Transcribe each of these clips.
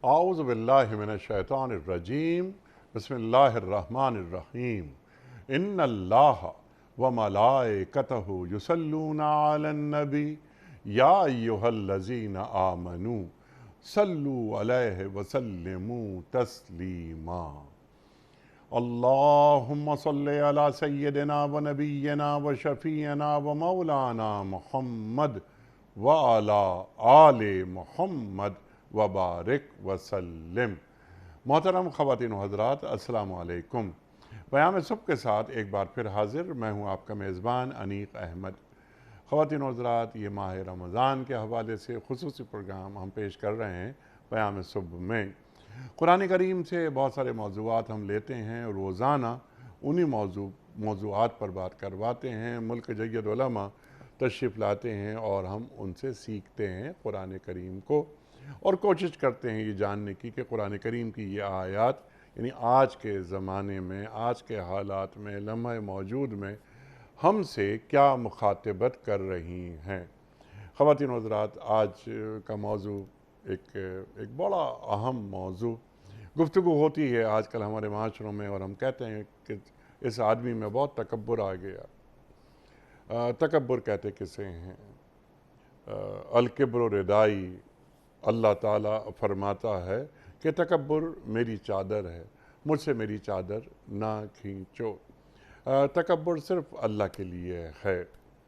اعوذ باللہ من الشیطان الرجیم بسم اللہ الرحمن الرحیم ان اللہ وملائکتہ یصلون علی النبی یا ایہا الذین آمنوا صلوا علیہ وسلموا تسلیما اللہم صلی علی سیدنا ونبینا وشفیعنا ومولانا محمد وعلی آل محمد وبارک وسلم۔ محترم خواتین و حضرات، السلام علیکم۔ پیام صبح کے ساتھ ایک بار پھر حاضر میں ہوں آپ کا میزبان انیق احمد۔ خواتین و حضرات، یہ ماہ رمضان کے حوالے سے خصوصی پروگرام ہم پیش کر رہے ہیں پیام صبح میں۔ قرآن کریم سے بہت سارے موضوعات ہم لیتے ہیں، روزانہ انہی موضوعات پر بات کرواتے ہیں۔ ملک جید علماء تشریف لاتے ہیں اور ہم ان سے سیکھتے ہیں قرآن کریم کو، اور کوشش کرتے ہیں یہ جاننے کی کہ قرآن کریم کی یہ آیات یعنی آج کے زمانے میں، آج کے حالات میں، لمحہ موجود میں ہم سے کیا مخاطبت کر رہی ہیں۔ خواتین و حضرات، آج کا موضوع ایک بڑا اہم موضوع گفتگو ہوتی ہے آج کل ہمارے معاشروں میں، اور ہم کہتے ہیں کہ اس آدمی میں بہت تکبر آ گیا۔ تکبر کہتے کسے ہیں؟ الکبر ردائی، اللہ تعالیٰ فرماتا ہے کہ تکبر میری چادر ہے، مجھ سے میری چادر نہ کھینچو۔ تکبر صرف اللہ کے لیے ہے۔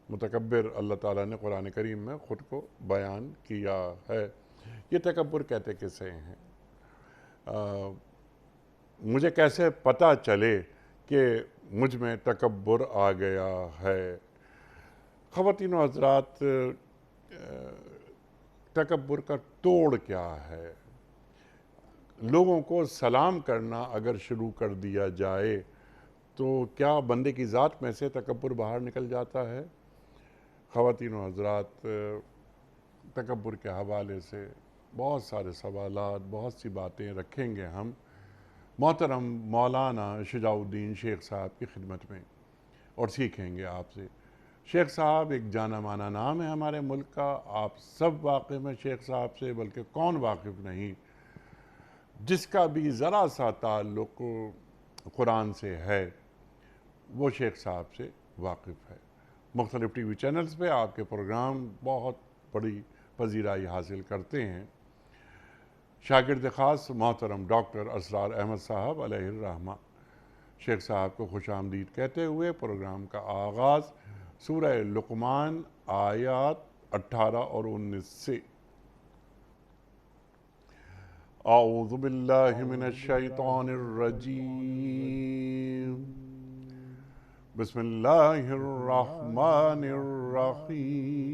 متکبر اللہ تعالیٰ نے قرآن کریم میں خود کو بیان کیا ہے۔ یہ تکبر کہتے کسے ہیں؟ مجھے کیسے پتہ چلے کہ مجھ میں تکبر آ گیا ہے؟ خواتین و حضرات، تکبر کا توڑ کیا ہے؟ لوگوں کو سلام کرنا اگر شروع کر دیا جائے تو کیا بندے کی ذات میں سے تکبر باہر نکل جاتا ہے؟ خواتین و حضرات، تکبر کے حوالے سے بہت سارے سوالات، بہت سی باتیں رکھیں گے ہم محترم مولانا شجاع الدین شیخ صاحب کی خدمت میں، اور سیکھیں گے آپ سے۔ شیخ صاحب ایک جانا مانا نام ہے ہمارے ملک کا، آپ سب واقف ہیں شیخ صاحب سے، بلکہ کون واقف نہیں؟ جس کا بھی ذرا سا تعلق قرآن سے ہے وہ شیخ صاحب سے واقف ہے۔ مختلف ٹی وی چینلز پہ آپ کے پروگرام بہت بڑی پذیرائی حاصل کرتے ہیں۔ شاگرد خاص محترم ڈاکٹر اسرار احمد صاحب علیہ الرحمہ، شیخ صاحب کو خوش آمدید کہتے ہوئے پروگرام کا آغاز سورہ لقمان آیات 18 اور 19 سے۔ اعوذ باللہ من الشیطان الرجیم بسم اللہ الرحمن الرحیم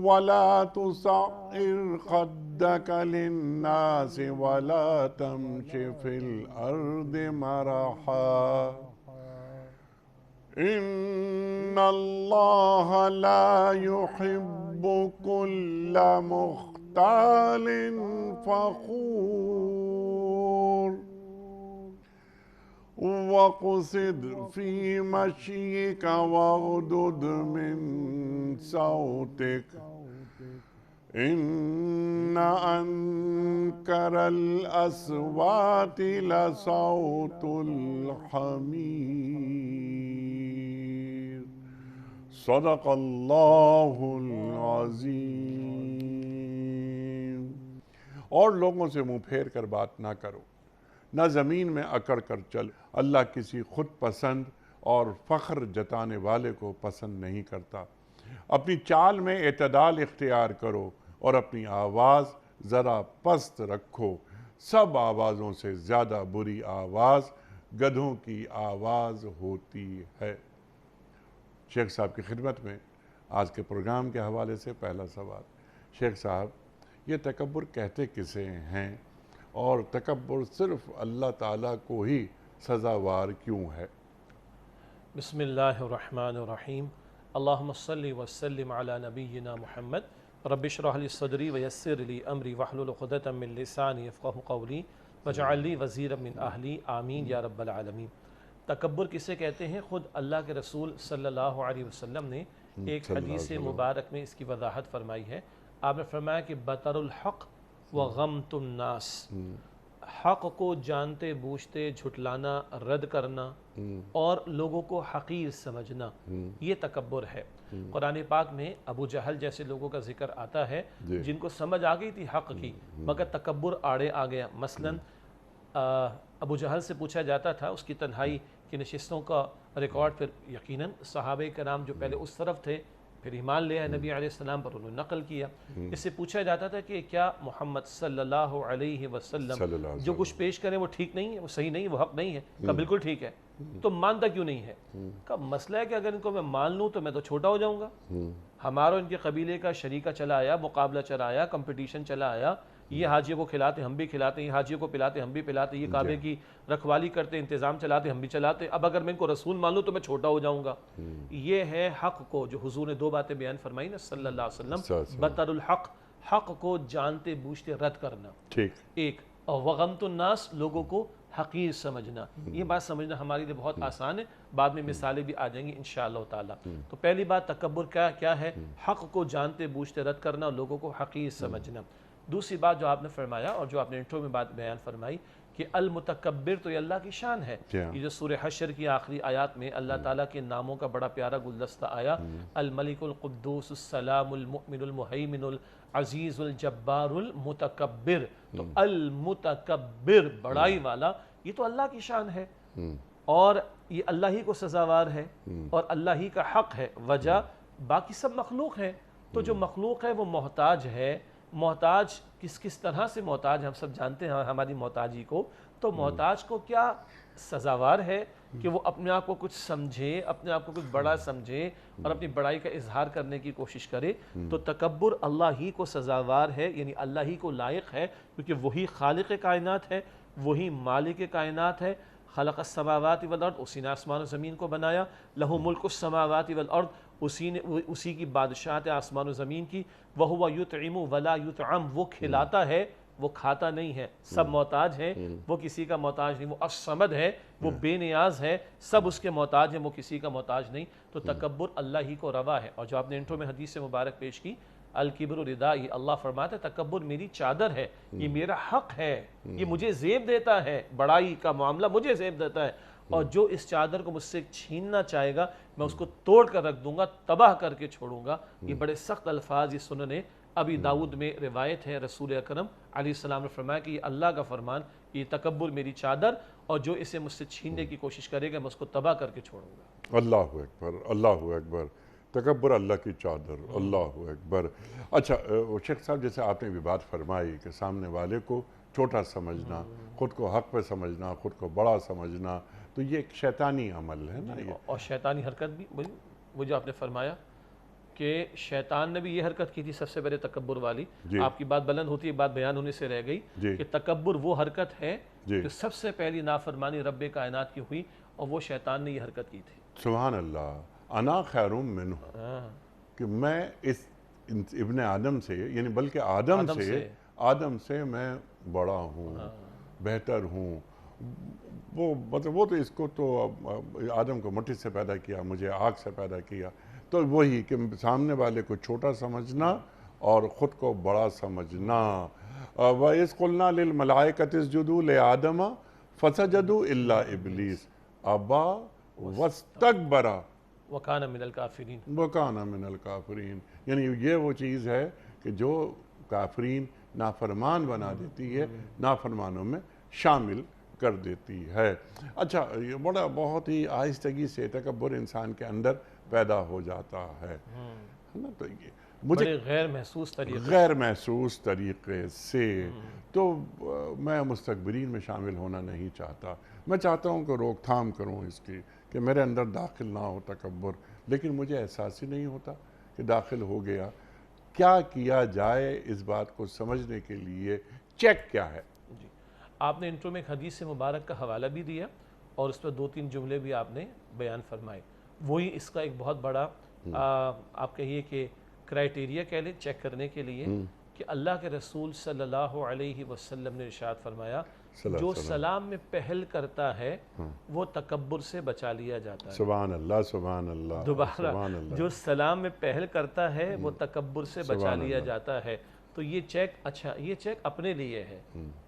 وَلَا تُسَعِّرْ خَدَّكَ لِلنَّاسِ وَلَا تَمْشِ فِي الْأَرْضِ مَرَحًا إِنَّ اللَّهَ لَا يُحِبُّ كُلَّ مُخْتَالٍ فَخُورٍ وَاقْصِدْ فِي مَشْيِكَ وَاغْضُضْ مِنْ صَوْتِكَ إِنَّ أَنْكَرَ الْأَصْوَاتِ لَصَوْتُ الْحَمِيرِ صدق اللہ العظیم۔ اور لوگوں سے منہ پھیر کر بات نہ کرو، نہ زمین میں اکڑ کر چل۔ اللہ کسی خود پسند اور فخر جتانے والے کو پسند نہیں کرتا۔ اپنی چال میں اعتدال اختیار کرو اور اپنی آواز ذرا پست رکھو۔ سب آوازوں سے زیادہ بری آواز گدھوں کی آواز ہوتی ہے۔ شیخ صاحب کی خدمت میں آج کے پروگرام کے حوالے سے پہلا سوال۔ شیخ صاحب، یہ تکبر کہتے کسے ہیں، اور تکبر صرف اللہ تعالیٰ کو ہی سزاوار کیوں ہے؟ بسم اللہ الرحمن الرحیم۔ اللہم صلی وسلم علی نبینا محمد رب اشرح لی صدری ویسر لی امری واحلل عقدۃ من لسانی یفقہوا قولی واجعل لی وزیرا من اہلی آمین یا رب العالمین۔ تکبر کسے کہتے ہیں؟ خود اللہ کے رسول صلی اللہ علیہ وسلم نے ایک حدیث مبارک میں اس کی وضاحت فرمائی ہے۔ آپ نے فرمایا کہ بطر الحق و غمت الناس، حق کو جانتے بوجھتے جھٹلانا، رد کرنا اور لوگوں کو حقیر سمجھنا، یہ تکبر ہے۔ قرآن پاک میں ابو جہل جیسے لوگوں کا ذکر آتا ہے جن کو سمجھ آ گئی تھی حق کی، مگر تکبر آڑے آ گیا۔ مثلا ابو جہل سے پوچھا جاتا تھا اس کی تنہائی کی نشستوں کا ریکارڈ، پھر یقیناً صحابہ کرام جو پہلے اس طرف تھے پھر ایمان لے آئے نبی علیہ السلام پر، انہوں نے نقل کیا۔ اس سے پوچھا جاتا تھا کہ کیا محمد صلی اللہ علیہ وسلم جو کچھ پیش کریں وہ ٹھیک نہیں ہے، وہ صحیح نہیں، وہ حق نہیں ہے؟ کہا بالکل ٹھیک ہے۔ تو مانتا کیوں نہیں ہے؟ کہا مسئلہ ہے کہ اگر ان کو میں مان لوں تو میں تو چھوٹا ہو جاؤں گا۔ ہمارا ان کے قبیلے کا شریکہ چلا آیا، مقابلہ چلا آیا، کمپٹیشن چلا آیا، یہ حاجیوں کو کھلاتے ہم بھی کھلاتے، یہ حاجیوں کو پلاتے ہم بھی پلاتے، یہ کعبے کی رکھوالی کرتے، انتظام چلاتے ہم بھی چلاتے، اب اگر میں ان کو رسول مان لوں تو میں چھوٹا ہو جاؤں گا۔ یہ ہے حق کو، جو حضور نے دو باتیں بیان فرمائی نا صلی اللہ علیہ وسلم، بطر الحق، حق کو جانتے بوجھتے رد کرنا، ٹھیک ایک، اور وغمت الناس، لوگوں کو حقیر سمجھنا۔ یہ بات سمجھنا ہمارے لیے بہت آسان ہے، بعد میں مثالیں بھی آ جائیں گی انشاءاللہ تعالی۔ تو پہلی بات تکبر کیا ہے؟ حق کو جانتے بوجھتے رد کرنا، لوگوں کو حقیر سمجھنا۔ دوسری بات جو آپ نے فرمایا اور جو آپ نے انٹرو میں بات بیان فرمائی کہ المتکبر، تو یہ اللہ کی شان ہے۔ یہ جو سورہ حشر کی آخری آیات میں اللہ تعالیٰ کے ناموں کا بڑا پیارا گلدستہ آیا، الملک القدوس السلام المؤمن المہیمن العزیز الجبار المتکبر، تو المتکبر بڑائی والا، یہ تو اللہ کی شان ہے اور یہ اللہ ہی کو سزاوار ہے اور اللہ ہی کا حق ہے۔ وجہ باقی سب مخلوق ہیں، تو جو مخلوق ہے وہ محتاج ہے۔ محتاج کس طرح سے محتاج ہم سب جانتے ہیں ہماری محتاجی کو، تو محتاج کو کیا سزاوار ہے کہ وہ اپنے آپ کو کچھ سمجھے، اپنے آپ کو کچھ بڑا سمجھے اور اپنی بڑائی کا اظہار کرنے کی کوشش کرے۔ تو تکبر اللہ ہی کو سزاوار ہے، یعنی اللہ ہی کو لائق ہے، کیونکہ وہی خالق کائنات ہے، وہی مالک کائنات ہے۔ خلق السماوات والارض، اسی نے آسمان و زمین کو بنایا، لہو ملک السماوات والارض، اسی کی بادشاہت آسمان و زمین کی، وہو یطعم ولا یطعم، وہ کھلاتا ہے وہ کھاتا نہیں ہے، سب محتاج ہیں، وہ کسی کا محتاج نہیں، وہ الصمد ہے، وہ بے نیاز ہے، سب اس کے محتاج ہیں، وہ کسی کا محتاج نہیں۔ تو تکبر اللہ ہی کو روا ہے۔ اور جو آپ نے انٹرو میں حدیث سے مبارک پیش کی، الکبر ردائی، اللہ فرماتا ہے تکبر میری چادر ہے، یہ میرا حق ہے، یہ مجھے زیب دیتا ہے، بڑائی کا معاملہ مجھے زیب دیتا ہے، اور جو اس چادر کو مجھ سے چھیننا چاہے گا میں اس کو توڑ کر رکھ دوں گا، تباہ کر کے چھوڑوں گا۔ یہ بڑے سخت الفاظ، یہ سنن ابی داؤد میں روایت ہے، رسول اکرم علیہ السلام نے فرمایا کہ یہ اللہ کا فرمان، یہ تکبر میری چادر، اور جو اسے مجھ سے چھیننے کی کوشش کرے گا میں اس کو تباہ کر کے چھوڑوں گا۔ اللہ اکبر، اللہ اکبر، تکبر اللہ کی چادر، اللہ اکبر۔ اچھا شیخ صاحب، جیسے آپ نے بھی بات فرمائی کہ سامنے والے کو چھوٹا سمجھنا، خود کو حق پہ سمجھنا، خود کو بڑا سمجھنا، تو یہ ایک شیطانی عمل ہے نا یہ، اور شیطانی حرکت بھی، وہ جو آپ نے فرمایا کہ شیطان نے بھی یہ حرکت کی تھی سب سے پہلے تکبر والی۔ آپ کی بات بلند ہوتی ہے، بات بیان ہونے سے رہ گئی کہ تکبر وہ حرکت ہے جو سب سے پہلی نافرمانی رب کائنات کی ہوئی، اور وہ شیطان نے یہ حرکت کی تھی۔ سبحان اللہ، انا خیر منہ، کہ میں اس ابن آدم سے، یعنی بلکہ آدم سے میں بڑا ہوں، بہتر ہوں۔ وہ مطلب وہ تو اس کو تو آدم کو مٹی سے پیدا کیا، مجھے آگ سے پیدا کیا، تو وہی کہ سامنے والے کو چھوٹا سمجھنا اور خود کو بڑا سمجھنا۔ وَإِذْ قُلْنَا لِلْمَلَائِكَةِ اسْجُدُوا لِآدَمَ فَسَجَدُوا إِلَّا إِبْلِيسَ أَبَىٰ وَاسْتَكْبَرَ وَكَانَ مِنَ الْكَافِرِينَ، وَكَانَ مِنَ الْكَافِرِينَ، یعنی یہ وہ چیز ہے کہ جو کافرین نافرمان بنا دیتی ہے، نافرمانوں میں شامل کر دیتی ہے۔ اچھا، یہ بہت ہی آہستگی سے تکبر انسان کے اندر پیدا ہو جاتا ہے نا، تو یہ مجھے غیر محسوس طریقے سے تو میں مستکبرین میں شامل ہونا نہیں چاہتا۔ میں چاہتا ہوں کہ روک تھام کروں اس کی، کہ میرے اندر داخل نہ ہو تکبر، لیکن مجھے احساس ہی نہیں ہوتا کہ داخل ہو گیا۔ کیا کیا جائے اس بات کو سمجھنے کے لیے؟ چیک کیا ہے؟ جی، آپ نے انٹرو میں ایک حدیث سے مبارک کا حوالہ بھی دیا اور اس پر 2-3 جملے بھی آپ نے بیان فرمائے۔ وہی اس کا ایک بہت بڑا آپ کہیے کہ کرائٹیریا کہہ لیں چیک کرنے کے لیے، کہ اللہ کے رسول صلی اللہ علیہ وسلم نے ارشاد فرمایا جو سلام میں پہل کرتا ہے وہ تکبر سے بچا لیا جاتا ہے. سبحان اللہ سبحان اللہ. دوبارہ جو سلام میں پہل کرتا ہے وہ تکبر سے بچا لیا جاتا ہے. تو یہ چیک اچھا یہ چیک اپنے لیے ہے.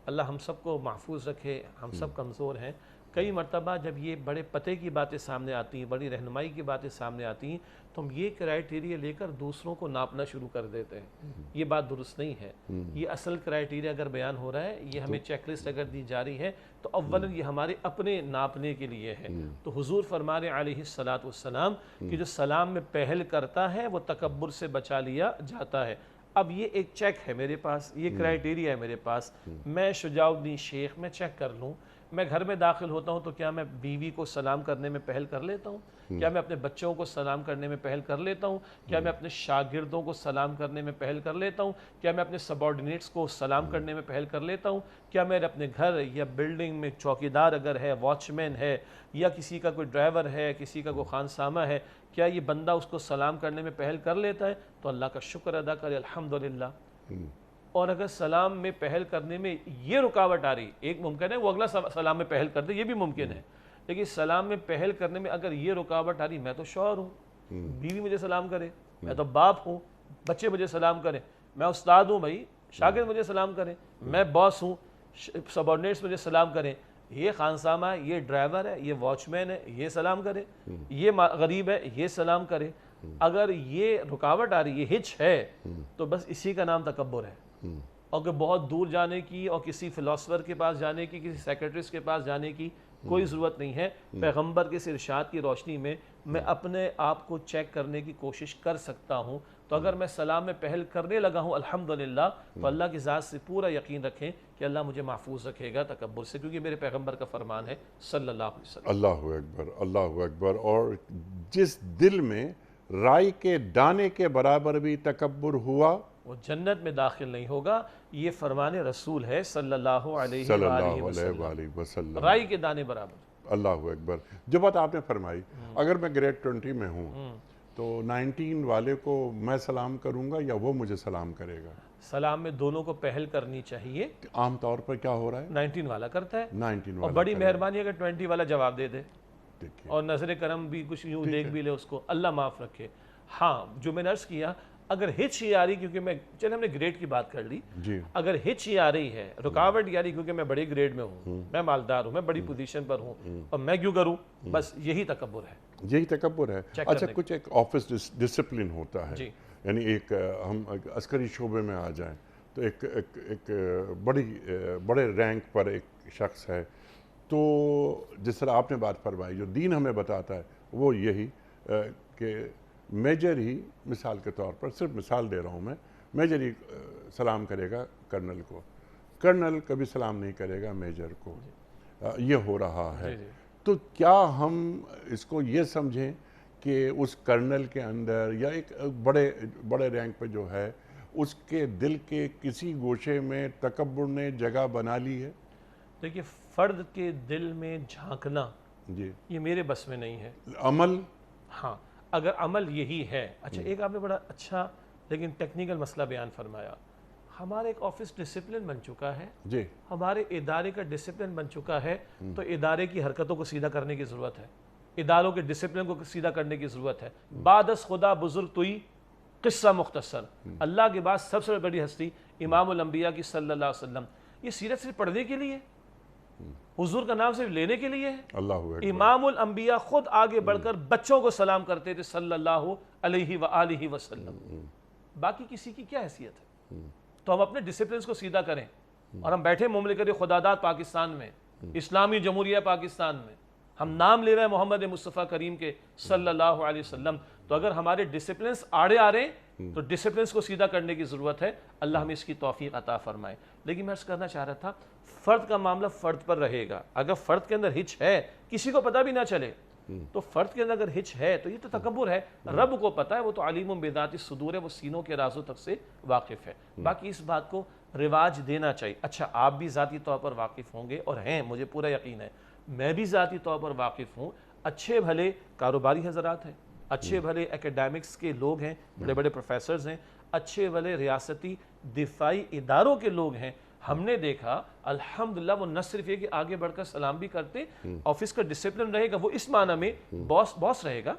اللہ ہم سب کو محفوظ رکھے. ہم سب کمزور ہیں. کئی مرتبہ جب یہ بڑے پتے کی باتیں سامنے آتی ہیں, بڑی رہنمائی کی باتیں سامنے آتی ہیں, تو ہم یہ کرائیٹیریا لے کر دوسروں کو ناپنا شروع کر دیتے ہیں. یہ بات درست نہیں ہے. یہ اصل کرائیٹیریا اگر بیان ہو رہا ہے, یہ ہمیں چیک لسٹ اگر دی جا رہی ہے, تو اولاً یہ ہمارے اپنے ناپنے کے لیے ہے. تو حضور فرمانے علیہ الصلاۃ والسلام کہ جو سلام میں پہل کرتا ہے وہ تکبر سے بچا لیا جاتا ہے. اب یہ ایک چیک ہے میرے پاس, یہ کرائیٹیریا ہے میرے پاس. میں شجاع الدین شیخ میں چیک کر لوں, میں گھر میں داخل ہوتا ہوں تو کیا میں بیوی کو سلام کرنے میں پہل کر لیتا ہوں؟ کیا میں اپنے بچوں کو سلام کرنے میں پہل کر لیتا ہوں؟ کیا میں اپنے شاگردوں کو سلام کرنے میں پہل کر لیتا ہوں؟ کیا میں اپنے سبارڈینیٹس کو سلام کرنے میں پہل کر لیتا ہوں؟ کیا میں اپنے گھر یا بلڈنگ میں چوکیدار اگر ہے, واچ مین ہے, یا کسی کا کوئی ڈرائیور ہے, کسی کا کوئی خانسامہ ہے, کیا یہ بندہ اس کو سلام کرنے میں پہل کر لیتا ہے؟ تو اللہ کا شکر ادا کرے, الحمدللہ. اور اگر سلام میں پہل کرنے میں یہ رکاوٹ آ رہی, ایک ممکن ہے وہ اگلا سلام میں پہل کر دے, یہ بھی ممکن ہے, لیکن سلام میں پہل کرنے میں اگر یہ رکاوٹ آ رہی, میں تو شوہر ہوں, بیوی مجھے سلام کرے, میں تو باپ ہوں, بچے مجھے سلام کریں, میں استاد ہوں بھائی, شاگرد مجھے سلام کریں, میں باس ہوں, سبارڈینیٹس مجھے سلام کریں, یہ خانسامہ ہے, یہ ڈرائیور ہے, یہ واچ مین ہے, یہ سلام کرے, یہ غریب ہے, یہ سلام کرے. اگر یہ رکاوٹ آ رہی, یہ ہچ ہے, تو بس اسی کا نام تکبر ہے. اور کہ بہت دور جانے کی اور کسی فلاسفر کے پاس جانے کی, کسی سیکرٹریسٹ کے پاس جانے کی کوئی ضرورت نہیں ہے. پیغمبر کے اس ارشاد کی روشنی میں میں اپنے آپ کو چیک کرنے کی کوشش کر سکتا ہوں. تو اگر میں سلام میں پہل کرنے لگا ہوں الحمدللہ, تو اللہ کی ذات سے پورا یقین رکھیں کہ اللہ مجھے محفوظ رکھے گا تکبر سے, کیونکہ میرے پیغمبر کا فرمان ہے صلی اللہ علیہ وسلم. اللہ اکبر اللہ اکبر. اور جس دل میں رائی کے دانے کے برابر بھی تکبر ہوا, وہ جنت میں داخل نہیں ہوگا. یہ فرمان رسول ہے صلی اللہ علیہ صلی وآلہ اللہ وسلم. علیہ وسلم. رائی کے دانے برابر. اللہ اکبر. جو بات آپ نے فرمائی, اگر میں گریڈ 20 میں ہوں تو 19 والے کو میں سلام کروں گا یا وہ مجھے سلام کرے گا؟ سلام میں دونوں کو پہل کرنی چاہیے. عام طور پر کیا ہو رہا ہے, 19 والا کرتا ہے, 19 اور والا بڑی مہربانی اگر 20 والا جواب دے دے, دیکھیے. اور نظر کرم بھی کچھ یوں دیکھ بھی لے اس کو, اللہ معاف رکھے. ہاں جو میں نے عرض کیا, اگر ہچ ہی آ رہی, کیونکہ میں چلے ہم نے گریڈ کی بات کر لی, جی اگر ہچ ہی آ رہی ہے, رکاوٹ یہ آ رہی کیونکہ میں بڑے گریڈ میں ہوں, میں مالدار ہوں, میں بڑی پوزیشن پر ہوں, اور میں کیوں کروں, بس یہی تکبر ہے. یہی تکبر ہے. اچھا, کچھ ایک آفس ڈسپلن ہوتا ہے, جی. یعنی ایک ہم عسکری شعبے میں آ جائیں تو ایک بڑے رینک پر ایک شخص ہے, تو جس طرح آپ نے بات فرمائی, جو دین ہمیں بتاتا ہے وہ یہی کہ میجر ہی, مثال کے طور پر صرف مثال دے رہا ہوں میں, میجر ہی سلام کرے گا کرنل کو, کرنل کبھی سلام نہیں کرے گا میجر کو. یہ ہو رہا ہے. تو کیا ہم اس کو یہ سمجھیں کہ اس کرنل کے اندر یا ایک بڑے رینک پہ جو ہے, اس کے دل کے کسی گوشے میں تکبر نے جگہ بنا لی ہے؟ دیکھیے, فرد کے دل میں جھانکنا, جی, یہ میرے بس میں نہیں ہے. عمل, ہاں اگر عمل یہی ہے. اچھا, ایک آپ نے بڑا اچھا لیکن ٹیکنیکل مسئلہ بیان فرمایا. ہمارا ایک آفس ڈسپلن بن چکا ہے, جی, ہمارے ادارے کا ڈسپلن بن چکا ہے, تو ادارے کی حرکتوں کو سیدھا کرنے کی ضرورت ہے, اداروں کے ڈسپلن کو سیدھا کرنے کی ضرورت ہے. بعد از خدا بزرگ توئی قصہ مختصر, اللہ کے بعد سب سے بڑی ہستی امام الانبیاء کی صلی اللہ علیہ وسلم. یہ سیرت صرف پڑھنے کے لیے, حضور کا نام صرف لینے کے لیے ہے. اللہ اکبر. امام الانبیاء خود آگے بڑھ کر بچوں کو سلام کرتے تھے صلی اللہ علیہ وآلہ وسلم. باقی کسی کی کیا حیثیت ہے؟ تو ہم اپنے ڈسپلنز کو سیدھا کریں, اور ہم بیٹھے مملکت خداداد پاکستان میں, اسلامی جمہوریہ پاکستان میں, ہم نام لے رہے ہیں محمد مصطفیٰ کریم کے صلی اللہ علیہ وسلم. تو اگر ہمارے ڈسپلنز آڑے آ رہے ہیں تو ڈسپلنز کو سیدھا کرنے کی ضرورت ہے. اللہ ہمیں اس کی توفیق عطا فرمائے. لیکن میں عرض کرنا چاہ رہا تھا, فرد کا معاملہ فرد پر رہے گا. اگر فرد کے اندر ہچ ہے, کسی کو پتہ بھی نہ چلے, تو فرد کے اندر اگر ہچ ہے تو یہ تو تکبر ہے. رب کو پتہ ہے, وہ تو علیم بذات الصدور ہے, وہ سینوں کے رازوں تک سے واقف ہے. باقی اس بات کو رواج دینا چاہیے. اچھا, آپ بھی ذاتی طور پر واقف ہوں گے, اور ہیں, مجھے پورا یقین ہے, میں بھی ذاتی طور پر واقف ہوں. اچھے بھلے کاروباری حضرات ہیں, اچھے بھلے ایکیڈیمکس کے لوگ ہیں, بڑے بڑے پروفیسرز ہیں, اچھے بھلے ریاستی دفاعی اداروں کے لوگ ہیں. ہم نے دیکھا الحمدللہ وہ نہ صرف یہ کہ آگے بڑھ کر سلام بھی کرتے، آفس کا ڈسپلن رہے گا، وہ اس معنی میں باس رہے گا،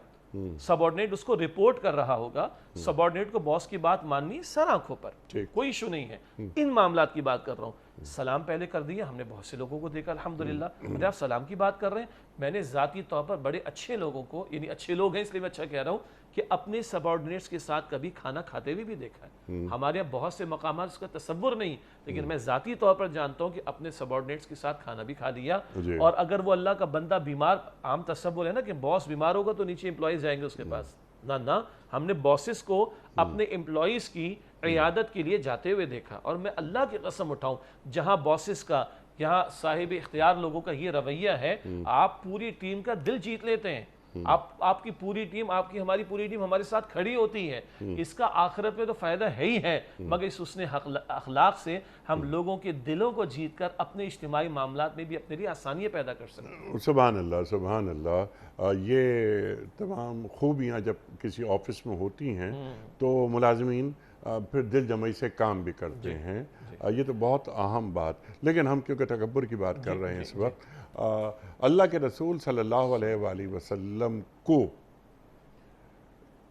سبارڈینیٹ اس کو رپورٹ کر رہا ہوگا، سبارڈینیٹ کو باس کی بات ماننی سر آنکھوں پر، کوئی ایشو نہیں ہے۔ ان معاملات کی بات کر رہا ہوں۔ سلام پہلے کر دیا، ہم نے بہت سے لوگوں کو دیکھا الحمدللہ۔ مجھے آپ سلام کی بات کر رہے ہیں، میں نے ذاتی طور پر بڑے اچھے لوگوں کو، یعنی اچھے لوگ ہیں اس لیے میں اچھا کہہ رہا ہوں، کہ اپنے سبارڈینیٹس کے ساتھ کبھی کھانا کھاتے ہوئے بھی دیکھا ہے۔ ہمارے یہاں بہت سے مقامات اس کا تصور نہیں، لیکن میں ذاتی طور پر جانتا ہوں کہ اپنے سبارڈینیٹس کے ساتھ کھانا بھی کھا لیا۔ اور اگر وہ اللہ کا بندہ بیمار، عام تصور ہے نا کہ باس بیمار ہوگا تو نیچے امپلائیز جائیں گے اس کے پاس، نہ ہم نے باسز کو اپنے امپلائیز کی عیادت کے لیے جاتے ہوئے دیکھا۔ اور میں اللہ کی قسم اٹھاؤں، جہاں باسز کا، یہاں صاحب اختیار لوگوں کا یہ رویہ ہے، آپ پوری ٹیم کا دل جیت لیتے ہیں، آپ کی پوری ٹیم، ہماری پوری ٹیم ہمارے ساتھ کھڑی ہوتی ہے، اس کا آخرت میں تو فائدہ ہے ہی ہے، مگر اس حسن اخلاق سے ہم لوگوں کے دلوں کو جیت کر اپنے اجتماعی معاملات میں بھی اپنے لیے آسانیاں پیدا کر سکتے ہیں۔ سبحان اللہ، سبحان اللہ۔ یہ تمام خوبیاں جب کسی آفس میں ہوتی ہیں تو ملازمین پھر دل جمعی سے کام بھی کرتے ہیں، یہ تو بہت اہم بات۔ لیکن ہم کیونکہ تکبر کی بات کر رہے ہیں اس وقت، اللہ کے رسول صلی اللہ علیہ وآلہ وسلم کو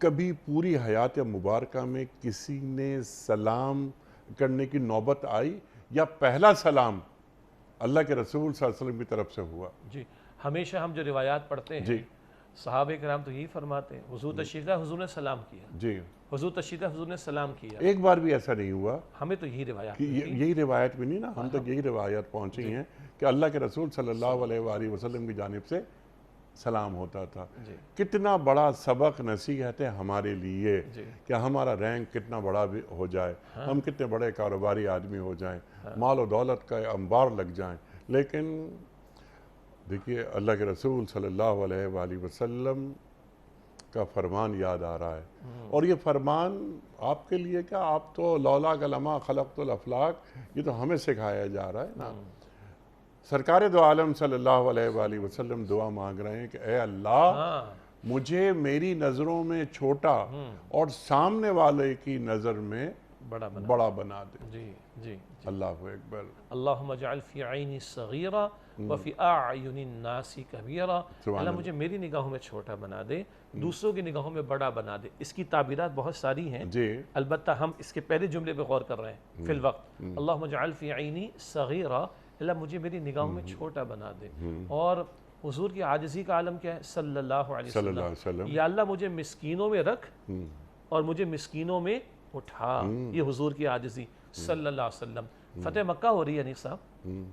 کبھی پوری حیات مبارکہ میں کسی نے سلام کرنے کی نوبت آئی، یا پہلا سلام اللہ کے رسول صلی اللہ علیہ وسلم کی طرف سے ہوا؟ جی، ہمیشہ ہم جو روایات پڑھتے ہیں، صحابہ کرام تو یہی فرماتے ہیں، حضور تشریف لائے، حضور نے سلام کیا، جی، حضور تشریف لائے، حضور نے سلام کیا۔ ایک بار بھی ایسا نہیں ہوا؟ ہمیں تو یہی روایات کہ یہی روایت بھی نہیں نا، ہم تک یہی روایت پہنچی ہیں کہ اللہ کے رسول صلی اللہ علیہ وآلہ وسلم کی جانب سے سلام ہوتا تھا۔ کتنا بڑا سبق نصیحت ہے ہمارے لیے کہ ہمارا رینک کتنا بڑا بھی ہو جائے، ہم کتنے بڑے کاروباری آدمی ہو جائیں، مال و دولت کا انبار لگ جائیں، لیکن دیکھیے اللہ کے رسول صلی اللہ علیہ وآلہ وسلم کا فرمان یاد آ رہا ہے، اور یہ فرمان آپ کے لیے کیا، آپ تو لولا لما خلقت الافلاق، یہ تو ہمیں سکھایا جا رہا ہے نا۔ سرکار دو عالم صلی اللہ علیہ وآلہ وسلم دعا مانگ رہے ہیں کہ اے اللہ مجھے میری نظروں میں چھوٹا اور سامنے والے کی نظر میں بڑا بنا دے۔ جی جی، اللہ اکبر۔ اللہم اجعل فی عینی صغیرہ وفی اعین الناس کبیرہ، اللہ مجھے میری نگاہوں میں چھوٹا بنا دے، دوسروں کی نگاہوں میں بڑا بنا دے۔ اس کی تعبیرات بہت ساری ہیں، البتہ ہم اس کے پہلے جملے پہ غور کر رہے ہیں فی الوقت۔ اللہم اجعل فی عینی صغیرہ، اللہ مجھے میری نگاہوں میں چھوٹا بنا دے۔ اور حضور کی عاجزی کا عالم کیا ہے؟ صلی اللہ علیہ وسلم، یا اللہ مجھے مسکینوں میں رکھ اور مجھے مسکینوں میں اٹھا، یہ حضور کی عاجزی صلی اللہ علیہ وسلم۔ فتح مکہ ہو رہی ہے انیس صاحب،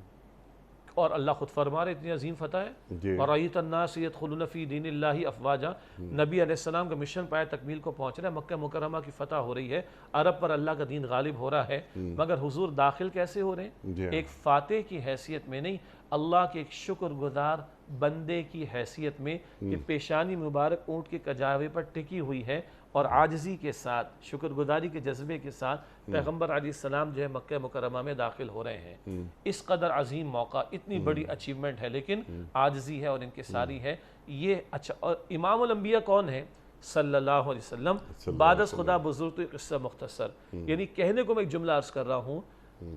اور اللہ خود فرما رہے اتنی عظیم فتح ہے، وَرَأَيْتَ النَّاسَ يَدْخُلُونَ فِي دِينِ اللَّهِ أَفْوَاجًا، نبی علیہ السلام کا مشن پایا تکمیل کو پہنچ رہا ہے، مکہ مکرمہ کی فتح ہو رہی ہے، عرب پر اللہ کا دین غالب ہو رہا ہے، مگر حضور داخل کیسے ہو رہے ہیں؟ ایک فاتح کی حیثیت میں نہیں، اللہ کے ایک شکر گزار بندے کی حیثیت میں، کہ پیشانی مبارک اونٹ کے کجاوے پر ٹکی ہوئی ہے، اور عاجزی کے ساتھ، شکر گزاری کے جذبے کے ساتھ پیغمبر علیہ السلام جو ہے مکہ مکرمہ میں داخل ہو رہے ہیں۔ اس قدر عظیم موقع، اتنی بڑی اچیومنٹ ہے، لیکن عاجزی ہے اور انکساری ہے۔ یہ اچھا، اور امام الانبیاء کون ہے؟ صلی اللہ علیہ وسلم، بعد از خدا بزرگ، تو قصہ مختصر، یعنی کہنے کو میں ایک جملہ عرض کر رہا ہوں،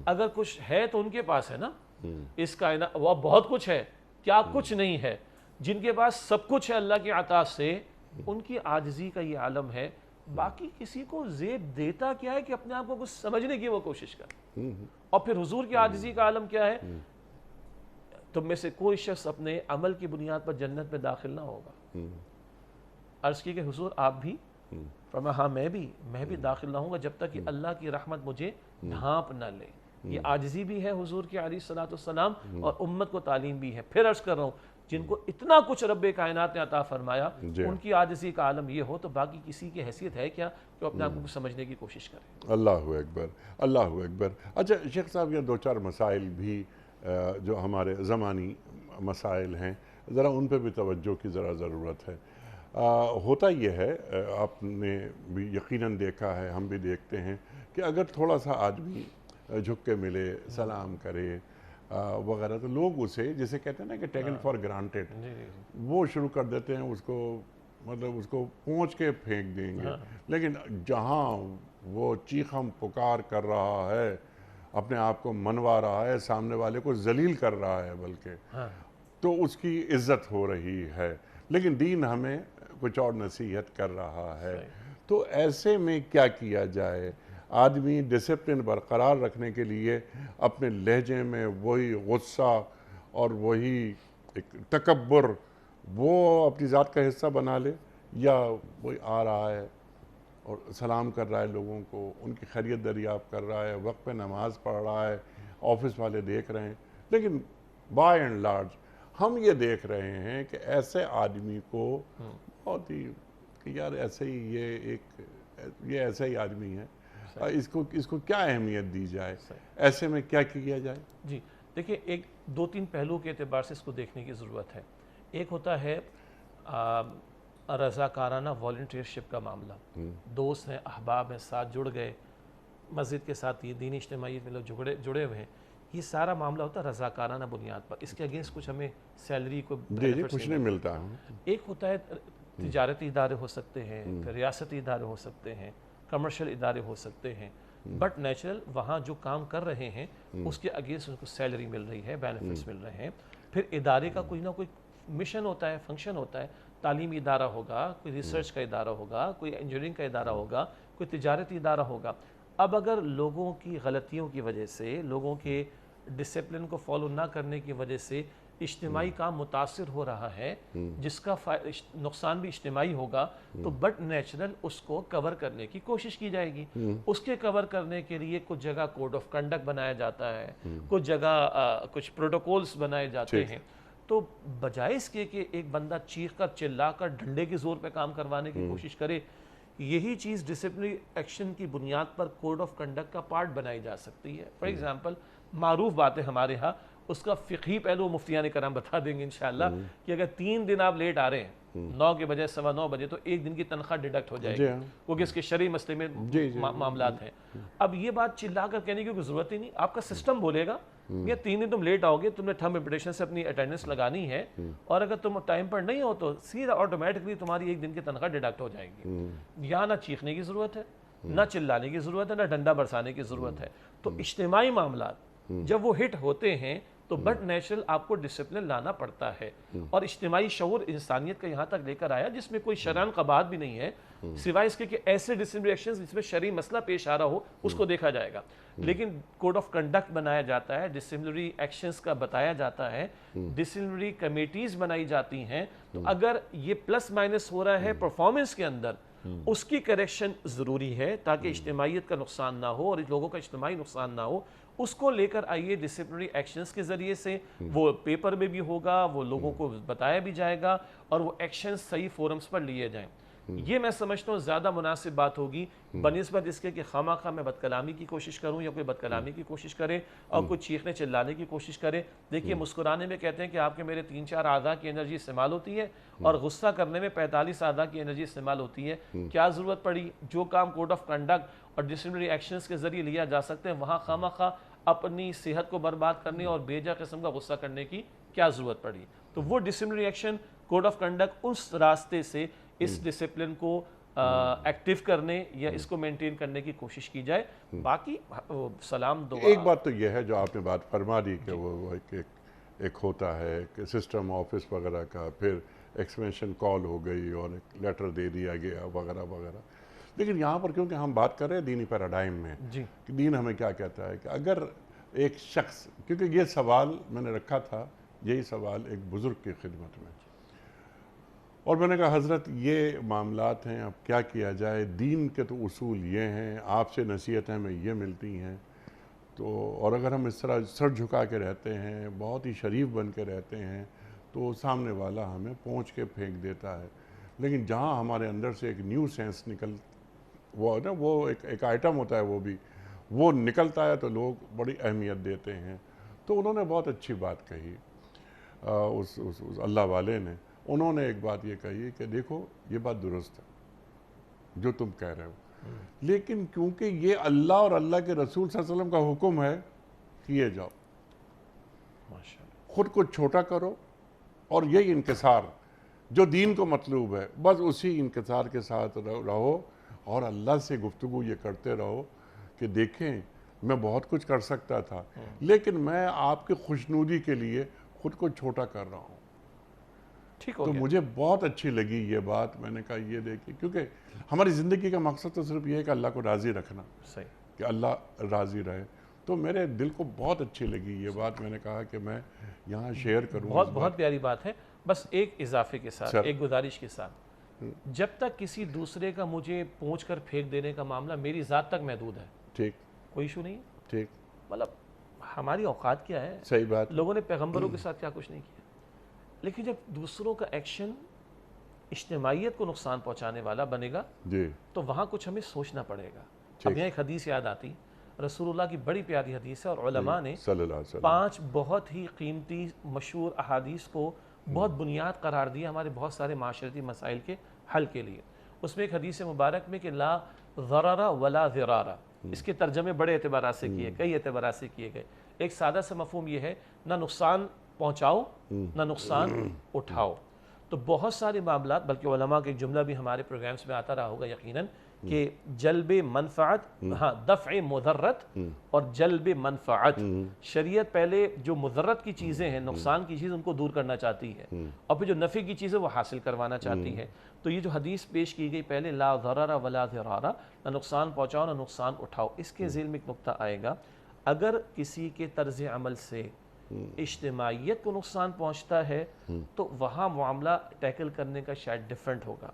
اگر کچھ ہے تو ان کے پاس ہے نا، اس کائنات وہ بہت کچھ ہے، کیا کچھ نہیں ہے؟ جن کے پاس سب کچھ ہے اللہ کی عطا سے، ان کی عاجزی کا یہ عالم ہے۔ باقی کسی کو زیب دیتا کیا ہے کہ اپنے آپ کو کچھ سمجھنے کی وہ کوشش کر، اور پھر حضور کی عاجزی کا عالم کیا ہے؟ تم میں سے کوئی شخص اپنے عمل کی بنیاد پر جنت میں داخل نہ ہوگا۔ عرض کی کہ حضور آپ بھی؟ فرمایا ہاں میں بھی داخل نہ ہوں گا جب تک کہ اللہ کی رحمت مجھے ڈھانپ نہ لے۔ یہ عاجزی بھی ہے حضور کی علیہ الصلوۃ والسلام، اور امت کو تعلیم بھی ہے۔ پھر عرض کر رہا ہوں، جن کو اتنا کچھ رب کائنات نے عطا فرمایا، ان کی عاجزی کا عالم یہ ہو، تو باقی کسی کی حیثیت ہے کیا کہ اپنے آپ کو سمجھنے کی کوشش کرے؟ اللہ اکبر، اللہ اکبر۔ اچھا شیخ صاحب، یہ دو چار مسائل بھی جو ہمارے زمانی مسائل ہیں، ذرا ان پہ بھی توجہ کی ذرا ضرورت ہے۔ ہوتا یہ ہے، آپ نے بھی یقیناً دیکھا ہے، ہم بھی دیکھتے ہیں، کہ اگر تھوڑا سا آدمی جھک کے ملے، سلام کرے وغیرہ، تو لوگ اسے جسے کہتے ہیں نا کہ ٹیکن فار گرانٹیڈ، وہ شروع کر دیتے ہیں، اس کو مطلب اس کو پہنچ کے پھینک دیں گے۔ لیکن جہاں وہ چیخم پکار کر رہا ہے اپنے آپ کو منوا رہا ہے، سامنے والے کو ذلیل کر رہا ہے بلکہ، ہاں تو اس کی عزت ہو رہی ہے، لیکن دین ہمیں کچھ اور نصیحت کر رہا ہے۔ تو ایسے میں کیا کیا جائے؟ آدمی ڈسپلن برقرار رکھنے کے لیے اپنے لہجے میں وہی غصہ اور وہی ایک تکبر وہ اپنی ذات کا حصہ بنا لے، یا وہی آ رہا ہے اور سلام کر رہا ہے لوگوں کو، ان کی خیریت دریافت کر رہا ہے، وقت پہ نماز پڑھ رہا ہے، آفس والے دیکھ رہے ہیں، لیکن بائی اینڈ لارج ہم یہ دیکھ رہے ہیں کہ ایسے آدمی کو بہت ہی کہ یار ایسے ہی یہ ایسا ہی آدمی ہے، اس کو کیا اہمیت دی جائے؟ ایسے میں کیا کیا جائے؟ جی دیکھیں، ایک دو تین پہلو کے اعتبار سے اس کو دیکھنے کی ضرورت ہے۔ ایک ہوتا ہے رضاکارانہ والنٹیئرشپ کا معاملہ، دوست ہیں، احباب ہیں، ساتھ جڑ گئے، مسجد کے ساتھ یہ دینی اجتماعیت میں لوگ جڑے ہوئے ہیں، یہ سارا معاملہ ہوتا ہے رضاکارانہ بنیاد پر، اس کے اگینسٹ کچھ ہمیں سیلری کو جی کچھ نہیں ملتا۔ ایک ہوتا ہے تجارتی ادارے ہو سکتے ہیں، پھر ریاستی ادارے ہو سکتے ہیں، کمرشل ادارے ہو سکتے ہیں، بٹ نیچرل وہاں جو کام کر رہے ہیں اس کے اگینسٹ ان کو سیلری مل رہی ہے، بینیفٹس مل رہے ہیں، پھر ادارے کا کوئی نہ کوئی مشن ہوتا ہے، فنکشن ہوتا ہے، تعلیمی ادارہ ہوگا، کوئی ریسرچ کا ادارہ ہوگا، کوئی انجینئرنگ کا ادارہ ہوگا، کوئی تجارتی ادارہ ہوگا۔ اب اگر لوگوں کی غلطیوں کی وجہ سے، لوگوں کے ڈسپلن کو فالو نہ کرنے کی وجہ سے اجتماعی کام متاثر ہو رہا ہے، جس کا نقصان بھی اجتماعی ہوگا، تو بٹ نیچرل اس کو کور کرنے کی کوشش کی جائے گی۔ اس کے کور کرنے کے لیے کچھ جگہ کوڈ آف کنڈکٹ بنایا جاتا ہے، کچھ جگہ کچھ پروٹوکولز بنائے جاتے ہیں۔ تو بجائے اس کے کہ ایک بندہ چیخ کر چلا کر ڈنڈے کے زور پہ کام کروانے کی کوشش کرے، یہی چیز ڈسپلنری ایکشن کی بنیاد پر کوڈ آف کنڈکٹ کا پارٹ بنائی جا سکتی ہے۔ فار ایگزامپل، معروف بات ہے ہمارے ہاں، اس کا فقہی پہلو مفتیان کرام بتا دیں گے انشاءاللہ، کہ اگر 3 دن آپ لیٹ آ رہے ہیں، 9 کے بجائے 9:15 بجے، تو 1 دن کی تنخواہ ڈیڈکٹ ہو جائے گی، کیونکہ اس کے شرعی مسئلے میں معاملات ہیں۔ اب یہ بات چلا کر کہنے کی کوئی ضرورت ہی نہیں، آپ کا سسٹم بولے گا یہ 3 دن تم لیٹ آؤ گے، تم نے تھم امپٹیشن سے اپنی اٹینڈنس لگانی ہے، اور اگر تم ٹائم پر نہیں ہو تو سیدھا آٹومیٹکلی تمہاری 1 دن کی تنخواہ ڈیڈکٹ ہو جائے گی۔ یہاں نہ چیخنے کی ضرورت ہے، نہ چلانے کی ضرورت ہے، نہ ڈنڈا برسانے کی ضرورت ہے۔ تو اجتماعی معاملات جب وہ ہٹ ہوتے ہیں تو بٹ نیچرل آپ کو ڈسپلن لانا پڑتا ہے، اور اجتماعی شعور انسانیت کا یہاں تک لے کر آیا جس میں کوئی شرعاً قباحت بھی نہیں ہے، سوائے اس کے کہ ایسے ڈسپلنری ایکشنز جس میں شرعی مسئلہ پیش آ رہا ہو اس کو دیکھا جائے گا۔ لیکن کوڈ آف کنڈکٹ بنایا جاتا ہے، ڈسپلنری ایکشنز کا بتایا جاتا ہے، ڈسپلنری کمیٹیز بنائی جاتی ہیں، تو اگر یہ پلس مائنس ہو رہا ہے پرفارمنس کے اندر، اس کی کریکشن ضروری ہے تاکہ اجتماعیت کا نقصان نہ ہو اور لوگوں کا اجتماعی نقصان نہ ہو۔ اس کو لے کر آئیے ڈسپلنری ایکشنز کے ذریعے سے، وہ پیپر میں بھی ہوگا، وہ لوگوں کو بتایا بھی جائے گا، اور وہ ایکشنز صحیح فورمز پر لیے جائیں۔ یہ میں سمجھتا ہوں زیادہ مناسب بات ہوگی بنسبت اس کے کہ خواہ خواہ میں بد کلامی کی کوشش کروں یا کوئی بد کلامی کی کوشش کرے اور کوئی چیخنے چلانے کی کوشش کرے۔ دیکھیے، مسکرانے میں کہتے ہیں کہ آپ کے میرے 3-4 اعضاء کی انرجی استعمال ہوتی ہے، اور غصہ کرنے میں 45 اعضاء کی انرجی استعمال ہوتی ہے۔ کیا ضرورت پڑی؟ جو کام کوڈ آف کنڈکٹ اور ڈسپلنری ایکشنز کے ذریعے لیا جا سکتے ہیں، وہاں خواہ خواہ اپنی صحت کو برباد کرنے اور بیجا قسم کا غصہ کرنے کی کیا ضرورت پڑی؟ تو وہ disciplinary action code of conduct اس راستے سے اس ڈسپلن کو ایکٹیو کرنے یا اس کو مینٹین کرنے کی کوشش کی جائے۔ باقی سلام دعا، ایک بات تو یہ ہے جو آپ نے بات فرما دی کہ وہ ایک ہوتا ہے کہ سسٹم آفس وغیرہ کا، پھر ایکسپینشن کال ہو گئی اور ایک لیٹر دے دیا گیا وغیرہ وغیرہ، لیکن یہاں پر کیونکہ ہم بات کر رہے ہیں دینی پیراڈائم میں، کہ دین ہمیں کیا کہتا ہے کہ اگر ایک شخص، کیونکہ یہ سوال میں نے رکھا تھا، یہی سوال ایک بزرگ کی خدمت میں، اور میں نے کہا حضرت یہ معاملات ہیں، اب کیا کیا جائے؟ دین کے تو اصول یہ ہیں، آپ سے نصیحتیں ہمیں یہ ملتی ہیں، تو اور اگر ہم اس طرح سر جھکا کے رہتے ہیں، بہت ہی شریف بن کے رہتے ہیں، تو سامنے والا ہمیں پہنچ کے پھینک دیتا ہے۔ لیکن جہاں ہمارے اندر سے ایک نیو سینس وہ ایک آئٹم ہوتا ہے، وہ نکلتا ہے تو لوگ بڑی اہمیت دیتے ہیں۔ تو انہوں نے بہت اچھی بات کہی، اس اللہ والے نے، انہوں نے ایک بات یہ کہی کہ دیکھو یہ بات درست ہے جو تم کہہ رہے ہو، لیکن کیونکہ یہ اللہ اور اللہ کے رسول صلی اللہ علیہ وسلم کا حکم ہے، کیے جاؤ، خود کو چھوٹا کرو، اور یہی انکسار جو دین کو مطلوب ہے، بس اسی انکسار کے ساتھ رہو، اور اللہ سے گفتگو یہ کرتے رہو کہ دیکھیں میں بہت کچھ کر سکتا تھا، لیکن میں آپ کی خوشنودی کے لیے خود کو چھوٹا کر رہا ہوں. ٹھیک ہو تو گیا. مجھے بہت اچھی لگی یہ بات. میں نے کہا یہ دیکھیے، کیونکہ ہماری زندگی کا مقصد تو صرف یہ ہے کہ اللہ کو راضی رکھنا، صحیح. کہ اللہ راضی رہے. تو میرے دل کو بہت اچھی لگی یہ بات. میں نے کہا کہ میں یہاں شیئر کروں. بہت پیاری بات ہے. بس ایک اضافے کے ساتھ، ایک گزارش کے ساتھ، جب تک کسی دوسرے کا مجھے پوچھ کر پھینک دینے کا معاملہ میری ذات تک محدود ہے، ٹھیک، کوئی ایشو نہیں ہے. ٹھیک، مطلب ہماری اوقات کیا ہے، صحیح بات. لوگوں نے پیغمبروں کے ساتھ کیا کچھ نہیں کیا. لیکن جب دوسروں کا ایکشن اجتماعیت کو نقصان پہنچانے والا بنے گا جی، تو وہاں کچھ ہمیں سوچنا پڑے گا. اب یہاں ایک حدیث یاد آتی، رسول اللہ کی بڑی پیاری حدیث ہے، اور علماء نے صلی اللہ علیہ وسلم 5 بہت ہی قیمتی مشہور احادیث کو بہت بنیاد قرار دیا ہمارے بہت سارے معاشرتی مسائل کے حل کے لیے. اس میں ایک حدیث مبارک میں کہ لا ضرر ولا ضرار، اس کے ترجمے بڑے اعتبارات سے کیے، کئی اعتبارات سے کیے گئے. ایک سادہ سا مفہوم یہ ہے، نہ نقصان پہنچاؤ نہ نقصان اٹھاؤ. تو بہت سارے معاملات، بلکہ علماء کا ایک جملہ بھی ہمارے پروگرامز میں آتا رہا ہوگا یقیناً، کہ جلب منفعت، دفع مضرت اور جلب منفعت. شریعت پہلے جو مضرت کی چیزیں ہیں، نقصان کی چیز، ان کو دور کرنا چاہتی ہے، اور پھر جو نفع کی چیزیں وہ حاصل کروانا چاہتی ہے. تو یہ جو حدیث پیش کی گئی پہلے، لا ضرر ولا ضرار، نہ نقصان پہنچاؤ نہ نقصان اٹھاؤ، اس کے ذیل میں ایک نقطہ آئے گا، اگر کسی کے طرز عمل سے اجتماعیت کو نقصان پہنچتا ہے تو وہاں معاملہ ٹیکل کرنے کا شاید ڈیفرنٹ ہوگا،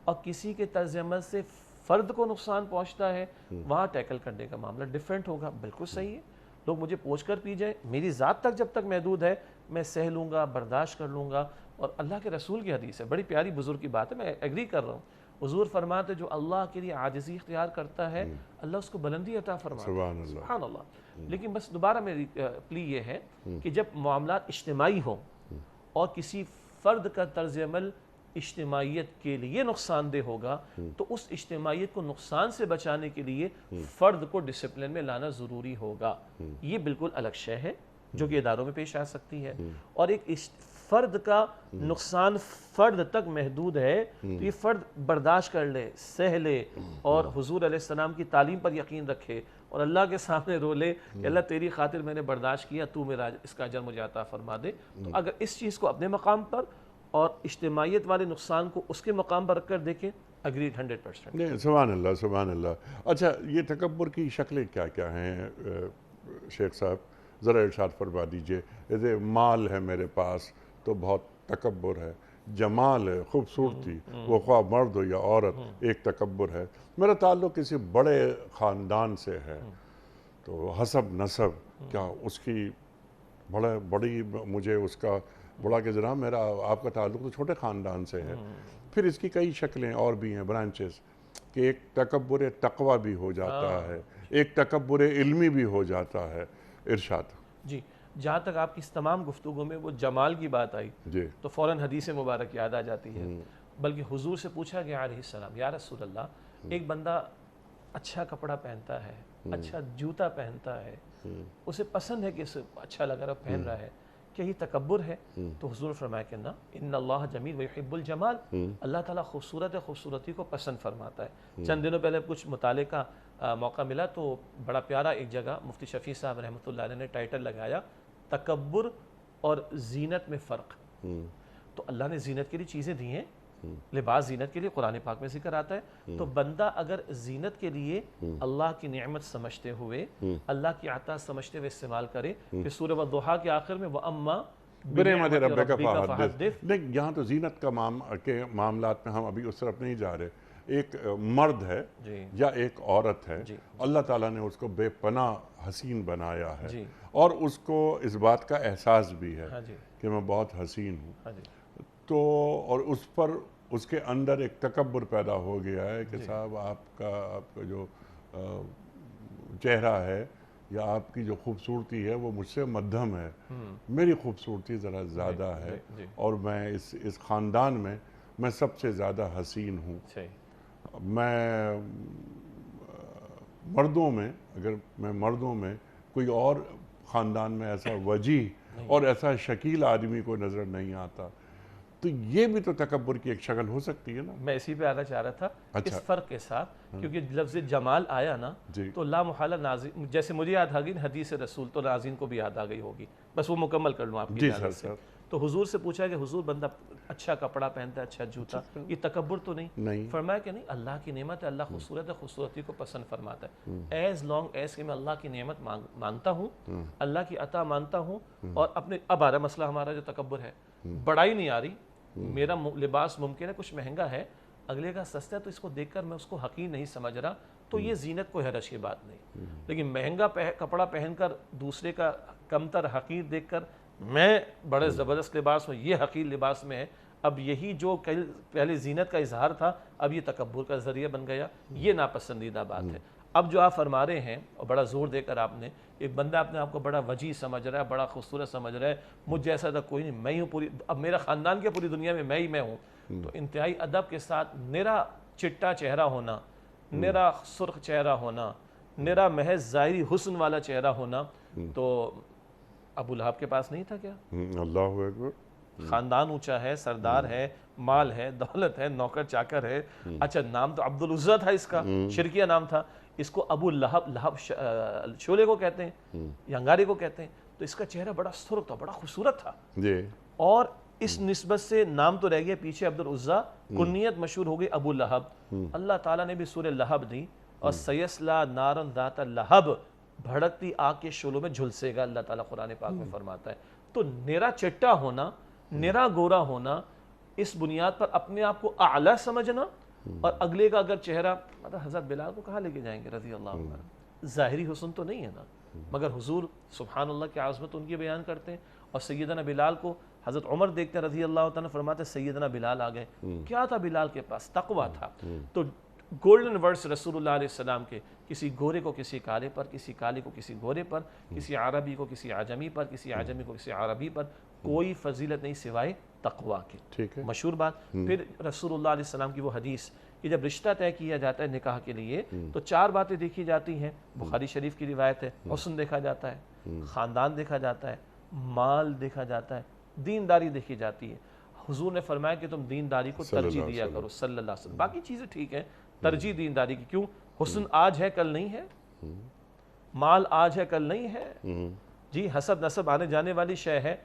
اور کسی کے طرز عمل سے فرد کو نقصان پہنچتا ہے وہاں ٹیکل کرنے کا معاملہ ڈیفرنٹ ہوگا. بالکل صحیح ہے. لوگ مجھے پوچھ کر پی جائیں، میری ذات تک جب تک محدود ہے میں سہ لوں گا، برداشت کر لوں گا. اور اللہ کے رسول کی حدیث ہے، بڑی پیاری بزرگ کی بات ہے، میں ایگری کر رہا ہوں. حضور فرماتے جو اللہ کے لیے عاجزی اختیار کرتا ہے اللہ اس کو بلندی عطا فرماتا ہے. سبحان اللہ. سبحان اللہ. لیکن بس دوبارہ میری پلی یہ ہے کہ جب معاملات اجتماعی ہوں اور کسی فرد کا طرز عمل اجتماعیت کے لیے نقصان دہ ہوگا تو اس اجتماعیت کو نقصان سے بچانے کے لیے فرد کو ڈسپلن میں لانا ضروری ہوگا. یہ بالکل الگ شے ہے جو کہ اداروں میں پیش آ سکتی ہے. اور ایک فرد کا نقصان فرد تک محدود ہے تو یہ فرد برداشت کر لے، سہ لے، اور حضور علیہ السلام کی تعلیم پر یقین رکھے اور اللہ کے سامنے رو لے کہ اللہ تیری خاطر میں نے برداشت کیا، تو میرا اس کا اجر مجھے عطا فرما دے. تو اگر اس چیز کو اپنے مقام پر اور اجتماعیت والے نقصان کو اس کے مقام پر رکھ کر دیکھیں، اگریڈ 100%. نہیں، سبحان اللہ، سبحان اللہ. اچھا، یہ تکبر کی شکلیں کیا کیا ہیں شیخ صاحب؟ ذرا ارشاد فرما دیجئے. جیسے مال ہے میرے پاس تو بہت تکبر ہے، جمال ہے، خوبصورتی، وہ خواہ مرد ہو یا عورت، ایک تکبر ہے. میرا تعلق کسی بڑے خاندان سے ہے تو حسب نسب، کیا اس کی بڑی مجھے اس کا بڑا کہ جناب میرا آپ کا تعلق تو چھوٹے خاندان سے ہے. پھر اس کی کئی شکلیں اور بھی ہیں، برانچز، کہ ایک تکبر تقوی بھی ہو جاتا ہے، ایک تکبر علمی بھی ہو جاتا ہے. ارشاد. جی، جہاں تک آپ کی اس تمام گفتگو میں وہ جمال کی بات آئی جی، تو فوراً حدیث مبارک یاد آ جاتی ہے. بلکہ حضور سے پوچھا گیا علیہ السلام، یا رسول اللہ، ایک بندہ اچھا کپڑا پہنتا ہے، اچھا جوتا پہنتا ہے، اسے پسند ہے کہ اسے اچھا لگ رہا پہن رہا ہے، کیا یہ تکبر ہے؟ تو حضور فرمایا کہ نہ، ان اللہ جمیل ویحب الجمال، اللہ تعالیٰ خوبصورت ہے، خوبصورتی کو پسند فرماتا ہے. چند دنوں پہلے کچھ مطالعے کا موقع ملا تو بڑا پیارا ایک جگہ مفتی شفیع صاحب رحمۃ اللہ علیہ نے ٹائٹل لگایا، تکبر اور زینت میں فرق. تو اللہ نے زینت کے لیے چیزیں دی ہیں، لباس زینت کے لیے قرآن پاک میں ذکر آتا ہے. تو بندہ اگر زینت کے لیے اللہ کی نعمت سمجھتے ہوئے، اللہ کی عطا سمجھتے ہوئے استعمال کرے، پھر سورہ والضحیٰ کے آخر میں وَأَمَّا بِنِعْمَتِ رَبِّكَ فَحَدِّثْ. نہیں، یہاں تو زینت کا معاملات میں ہم ابھی اس طرف نہیں جا رہے. ایک مرد ہے یا ایک عورت ہے، اللہ تعالیٰ نے اس کو بے پناہ حسین بنایا ہے، اور اس کو اس بات کا احساس بھی ہے کہ میں بہت حسین ہوں. تو اور اس پر اس کے اندر ایک تکبر پیدا ہو گیا ہے کہ صاحب آپ کا جو چہرہ ہے یا آپ کی جو خوبصورتی ہے وہ مجھ سے مدھم ہے، میری خوبصورتی ذرا زیادہ ہے، اور میں اس خاندان میں سب سے زیادہ حسین ہوں. میں مردوں میں کوئی اور خاندان میں ایسا وجیح اور ایسا شکیل آدمی کو نظر نہیں آتا. تو یہ بھی تو تکبر کی ایک شکل ہو سکتی ہے نا. میں اسی پہ آنا چاہ رہا تھا. اس فرق کے ساتھ کیونکہ لفظ جمال آیا نا تو لا محالہ ناظرین، جیسے مجھے یاد آ گئی حدیث رسول تو ناظرین کو بھی یاد آ گئی ہوگی، بس وہ مکمل کر لوں آپ کی اجازت سے. تو حضور سے پوچھا کہ حضور بندہ اچھا کپڑا پہنتا ہے، اچھا جوتا، یہ تکبر تو نہیں؟ فرمایا کہ نہیں، اللہ کی نعمت ہے، اللہ خوبصورت ہے، خوبصورتی کو پسند فرماتا ہے. ایز لانگ ایز کہ میں اللہ کی نعمت مانتا ہوں، اللہ کی عطا مانتا ہوں، اور اپنے اب آ رہا مسئلہ ہمارا جو تکبر ہے، بڑائی نہیں آ رہی. میرا لباس ممکن ہے کچھ مہنگا ہے، اگلے کا سستا ہے، تو اس کو دیکھ کر میں اس کو حقیر نہیں سمجھ رہا، تو یہ زینت کوئی حرج کی بات نہیں. لیکن مہنگا کپڑا پہن کر دوسرے کا کمتر حقیر دیکھ کر میں بڑے زبردست لباس ہوں، یہ حقیر لباس میں ہے، اب یہی جو پہلے زینت کا اظہار تھا اب یہ تکبر کا ذریعہ بن گیا، یہ ناپسندیدہ بات ہے. اب جو آپ فرما رہے ہیں اور بڑا زور دے کر آپ نے، ایک بندہ اپنے آپ کو بڑا وجیح سمجھ رہا ہے، بڑا خوبصورت سمجھ رہا ہے، مجھ جیسا تو کوئی نہیں، میں ہی ہوں پوری، اب میرا خاندان کے پوری دنیا میں میں ہوں. تو انتہائی ادب کے ساتھ نرا چٹا چہرہ ہونا، نرا سرخ چہرہ ہونا، نرا محض ظاہری حسن والا چہرہ ہونا، تو ابو لہب کے پاس نہیں تھا کیا؟ اللہ اکبر. خاندان اونچا ہے، سردار ہے، مال ہے، دولت ہے، نوکر چاکر ہے. اچھا نام تو عبدالعزیٰ تھا اس کا، شرکیہ نام تھا. اس کو ابو لہب، لہب شعلے کو کہتے ہیں یا انگارے کو کہتے ہیں. تو اس کا چہرہ بڑا سرخ تھا، بڑا خوبصورت تھا، اور اس نسبت سے نام تو رہ گیا پیچھے عبدالعزیٰ، کنیت مشہور ہو گئی ابو لہب. اللہ تعالیٰ نے بھی سورہ لہب دی، اور سیسلا نارن ذات لہب، بھڑکتی آگ کے شعلوں میں جھلسے گا، اللہ تعالیٰ قرآن پاک میں فرماتا ہے. تو نرا چٹا ہونا، نرا گورا ہونا، اس بنیاد پر اپنے آپ کو اعلیٰ سمجھنا، اور اگلے کا اگر چہرہ، مطلب حضرت بلال کو کہاں لے کے جائیں گے رضی اللہ عنہ، ظاہری حسن تو نہیں ہے نا، مگر حضور سبحان اللہ کی عظمت ان کی بیان کرتے ہیں. اور سیدنا بلال کو حضرت عمر دیکھتے ہیں رضی اللہ تعالیٰ، فرماتے سیدنا بلال آ گئے. کیا تھا بلال کے پاس؟ تقویٰ تھا. تو گولڈن ورڈز رسول اللہ علیہ السلام کے، کسی گورے کو کسی کالے پر، کسی کالے کو کسی گورے پر، کسی عربی کو کسی عجمی پر، کسی عجمی کو کسی عربی پر، کوئی فضیلت نہیں سوائے تقویٰ کی. مشہور بات. پھر رسول اللہ علیہ السلام کی وہ حدیث کہ جب رشتہ طے کیا جاتا ہے نکاح کے لیے تو 4 باتیں دیکھی جاتی ہیں. بخاری شریف کی روایت ہے. حسن دیکھا جاتا ہے، خاندان دیکھا جاتا ہے، مال دیکھا جاتا ہے، دینداری دیکھی جاتی ہے. حضور نے فرمایا کہ تم دینداری کو ترجیح دیا کرو صلی اللہ علیہ وسلم. باقی چیزیں ٹھیک ہیں، ترجیح دینداری کی. کیوں؟ حسن آج ہے کل نہیں ہے، مال آج ہے کل نہیں ہے، جی حسب نسب آنے جانے والی شے ہے،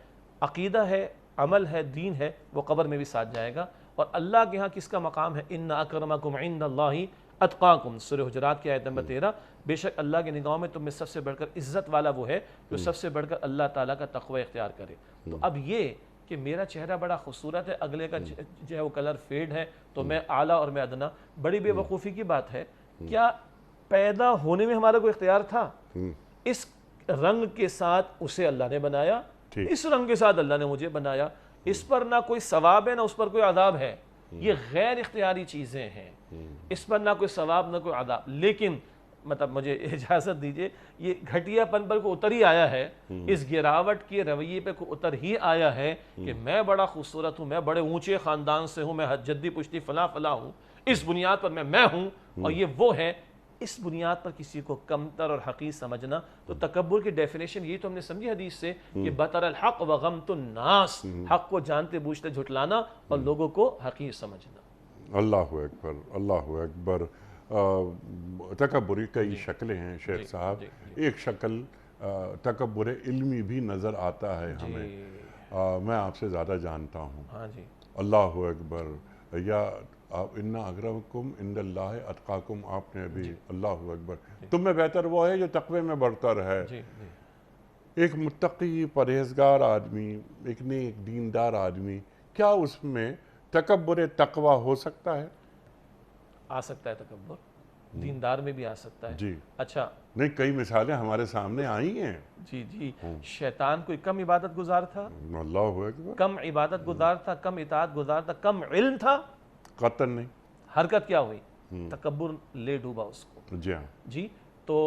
عقیدہ ہے، عمل ہے، دین ہے، وہ قبر میں بھی ساتھ جائے گا. اور اللہ کے ہاں کس کا مقام ہے؟ ان اکرمکم عند اللہ اتقاکم، سورہ حجرات کی آیت نمبر 13. بے شک اللہ کی نگاہوں میں تم میں سب سے بڑھ کر عزت والا وہ ہے جو سب سے بڑھ کر اللہ تعالیٰ کا تقوی اختیار کرے. تو اب یہ کہ میرا چہرہ بڑا خوبصورت ہے، اگلے کا جو ہے وہ کلر فیڈ ہے، تو میں اعلیٰ اور میں ادنا، بڑی بے وقوفی کی بات ہے. کیا پیدا ہونے میں ہمارا کوئی اختیار تھا؟ اس رنگ کے ساتھ اسے اللہ نے بنایا، اس رنگ کے ساتھ اللہ نے مجھے بنایا. اس پر نہ کوئی ثواب ہے نہ اس پر کوئی عذاب ہے، یہ غیر اختیاری چیزیں ہیں. اس پر نہ کوئی ثواب نہ کوئی عذاب. لیکن مطلب مجھے اجازت دیجئے، یہ گھٹیا پن پر کو اتر ہی آیا ہے، اس گراوٹ کے رویے پہ کو اتر ہی آیا ہے کہ میں بڑا خوبصورت ہوں، میں بڑے اونچے خاندان سے ہوں، میں جدی پشتی فلاں فلاں ہوں، اس بنیاد پر میں ہوں اور یہ وہ ہے. اس بنیاد پر کسی کو کمتر اور حقیر سمجھنا، تو تکبر کی ڈیفینیشن یہ تو ہم نے سمجھی حدیث سے کہ بطر الحق وغمت الناس، حق کو جانتے بوجھتے جھٹلانا اور لوگوں کو حقیر سمجھنا. اللہ اکبر، اللہ اکبر. تکبر کئی شکلیں ہیں شیخ صاحب. ایک شکل تکبر علمی بھی نظر آتا ہے ہمیں. میں آپ سے زیادہ جانتا ہوں. اللہ اکبر. یا ان اکرمکم عند اللہ اتقاکم، آپ نے ابھی اللہ اکبر. تم میں بہتر وہ ہے جو تقوی میں برتر ہے. ایک متقی پرہیزگار آدمی، ایک نیک دیندار آدمی، کیا اس میں تکبر تقوی ہو سکتا ہے؟ آ سکتا ہے تکبر، دیندار میں بھی آ سکتا ہے. جی اچھا نہیں، کئی مثالیں ہمارے سامنے آئی ہیں. جی شیطان کوئی کم عبادت گزار تھا؟ اللہ اکبر. کم عبادت گزار تھا، کم اطاعت گزار تھا، کم علم تھا؟ قطن نہیں. حرکت کیا ہوئی؟ تکبر لے ڈوبا اس کو. جی تو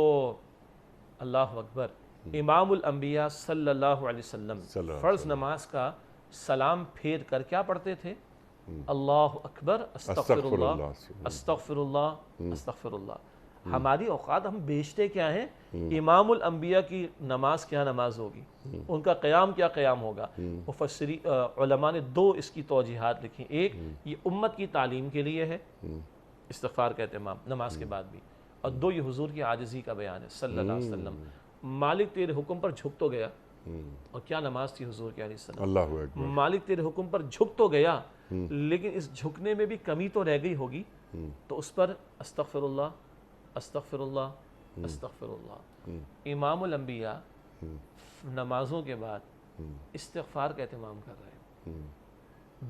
اللہ اکبر. امام الانبیاء صلی اللہ علیہ وسلم فرض نماز کا سلام پھیر کر کیا پڑھتے تھے؟ اللہ اکبر، استغفر اللہ، استغفر اللہ، استغفر اللہ. ہماری اوقات ہم بیچتے کیا ہیں؟ امام الانبیاء کی نماز کیا نماز ہوگی، ان کا قیام کیا قیام ہوگا۔ علماء نے دو اس کی توجیحات لکھی، ایک یہ امت کی تعلیم کے لیے ہے، استغفار کا اہتمام نماز کے بعد بھی، اور دو یہ حضور کی عاجزی کا بیان ہے صلی اللہ علیہ وسلم۔ مالک تیرے حکم پر جھک تو گیا، اور کیا نماز تھی حضور کی علیہ السلام۔ اللہ اکبر۔ مالک تیرے حکم پر جھک تو گیا، لیکن اس جھکنے میں بھی کمی تو رہ گئی ہوگی، تو اس پر استغفر اللہ استغفر اللہ استغفر اللہ۔ امام الانبیاء نمازوں کے بعد استغفار کا اہتمام کر رہے ہیں۔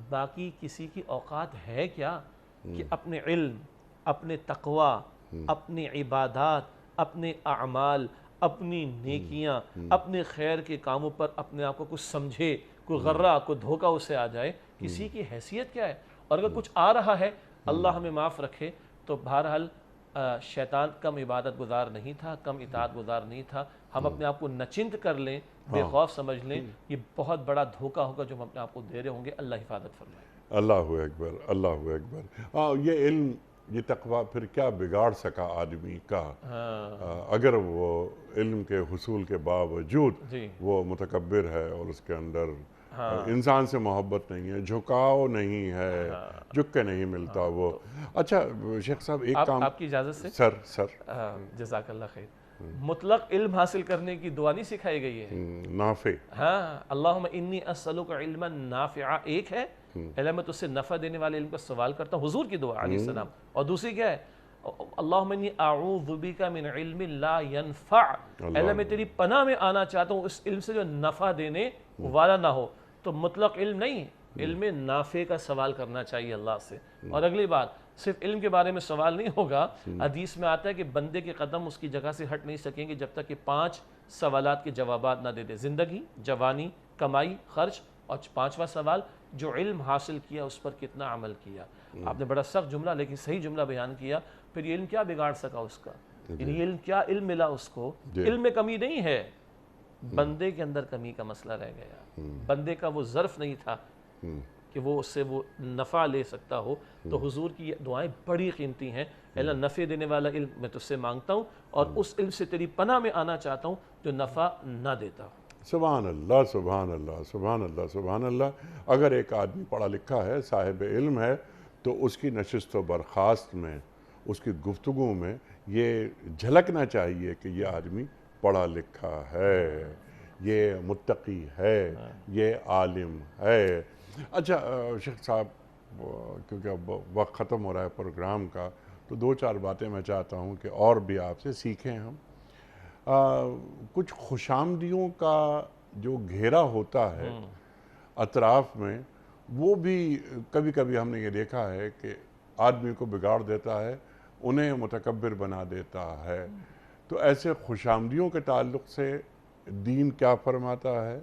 باقی کسی کی اوقات ہے کیا کہ اپنے علم، اپنے تقوی، اپنی عبادات، اپنے اعمال، اپنی نیکیاں، اپنے خیر کے کاموں پر اپنے آپ کو کچھ سمجھے، کوئی غرہ، کوئی دھوکہ اسے آ جائے، کسی کی حیثیت کیا ہے؟ اور اگر کچھ آ رہا ہے، اللہ ہمیں معاف رکھے، تو بہرحال شیطان کم عبادت گزار نہیں تھا، کم اطاعت گزار نہیں تھا۔ ہم اپنے آپ کو نچنت کر لیں، بے خوف سمجھ لیں، یہ بہت بڑا دھوکہ ہوگا جو ہم اپنے آپ کو دے رہے ہوں گے۔ اللہ حفاظت فرمائے۔ اللہ اکبر، اللہ اکبر۔ یہ علم، یہ تقویٰ پھر کیا بگاڑ سکا آدمی کا، اگر وہ علم کے حصول کے باوجود وہ متکبر ہے اور اس کے اندر انسان سے محبت نہیں ہے، جھکاؤ نہیں ہے، جھک کے نہیں ملتا وہ۔ اچھا شیخ صاحب ایک کام، آپ کی اجازت سے سر جزاک اللہ خیر، مطلق علم حاصل کرنے کی دعا نہیں سکھائی گئی ہے؟ نافع۔ ہاں، اللہم انی اسألک علما نافعا ایک ہے، اللہ میں تجھ سے نفع دینے والے علم کا سوال کرتا ہوں، حضور کی دعا علیہ السلام، اور دوسری کیا ہے؟ اللہم انی اعوذ بک من علم لا ینفع، اللہ میں تیری پناہ میں آنا چاہتا ہوں اس علم سے جو نفع دینے والا نہ ہو۔ تو مطلق علم نہیں، علم نافع کا سوال کرنا چاہیے اللہ سے۔ اور اگلی بات، صرف علم کے بارے میں سوال نہیں ہوگا، حدیث میں آتا ہے کہ بندے کے قدم اس کی جگہ سے ہٹ نہیں سکیں گے جب تک کہ 5 سوالات کے جوابات نہ دے دے: زندگی، جوانی، کمائی، خرچ، اور 5واں سوال جو علم حاصل کیا اس پر کتنا عمل کیا۔ آپ نے بڑا سخت جملہ لیکن صحیح جملہ بیان کیا۔ پھر یہ علم کیا بگاڑ سکا اس کا؟ یہ علم کیا علم ملا اس کو؟ علم میں کمی نہیں ہے، بندے کے اندر کمی کا مسئلہ رہ گیا، بندے کا وہ ظرف نہیں تھا کہ وہ اس سے وہ نفع لے سکتا ہو۔ تو حضور کی یہ دعائیں بڑی قیمتی ہیں۔ اللہ نفع دینے والا علم میں تجھ سے مانگتا ہوں، اور اس علم سے تیری پناہ میں آنا چاہتا ہوں جو نفع نہ دیتا ہو۔ سبحان اللہ، سبحان اللہ، سبحان اللہ، سبحان اللہ۔ اگر ایک آدمی پڑھا لکھا ہے، صاحب علم ہے، تو اس کی نشست و برخاست میں، اس کی گفتگو میں یہ جھلکنا چاہیے کہ یہ آدمی پڑھا لکھا ہے، یہ متقی ہے، یہ عالم ہے۔ اچھا شیخ صاحب، کیونکہ اب وقت ختم ہو رہا ہے پروگرام کا، تو 2-4 باتیں میں چاہتا ہوں کہ اور بھی آپ سے سیکھیں ہم۔ کچھ خوشامدیوں کا جو گھیرا ہوتا ہے اطراف میں، وہ بھی کبھی کبھی ہم نے یہ دیکھا ہے کہ آدمی کو بگاڑ دیتا ہے، انہیں متکبر بنا دیتا ہے۔ تو ایسے خوشامدیوں کے تعلق سے دین کیا فرماتا ہے؟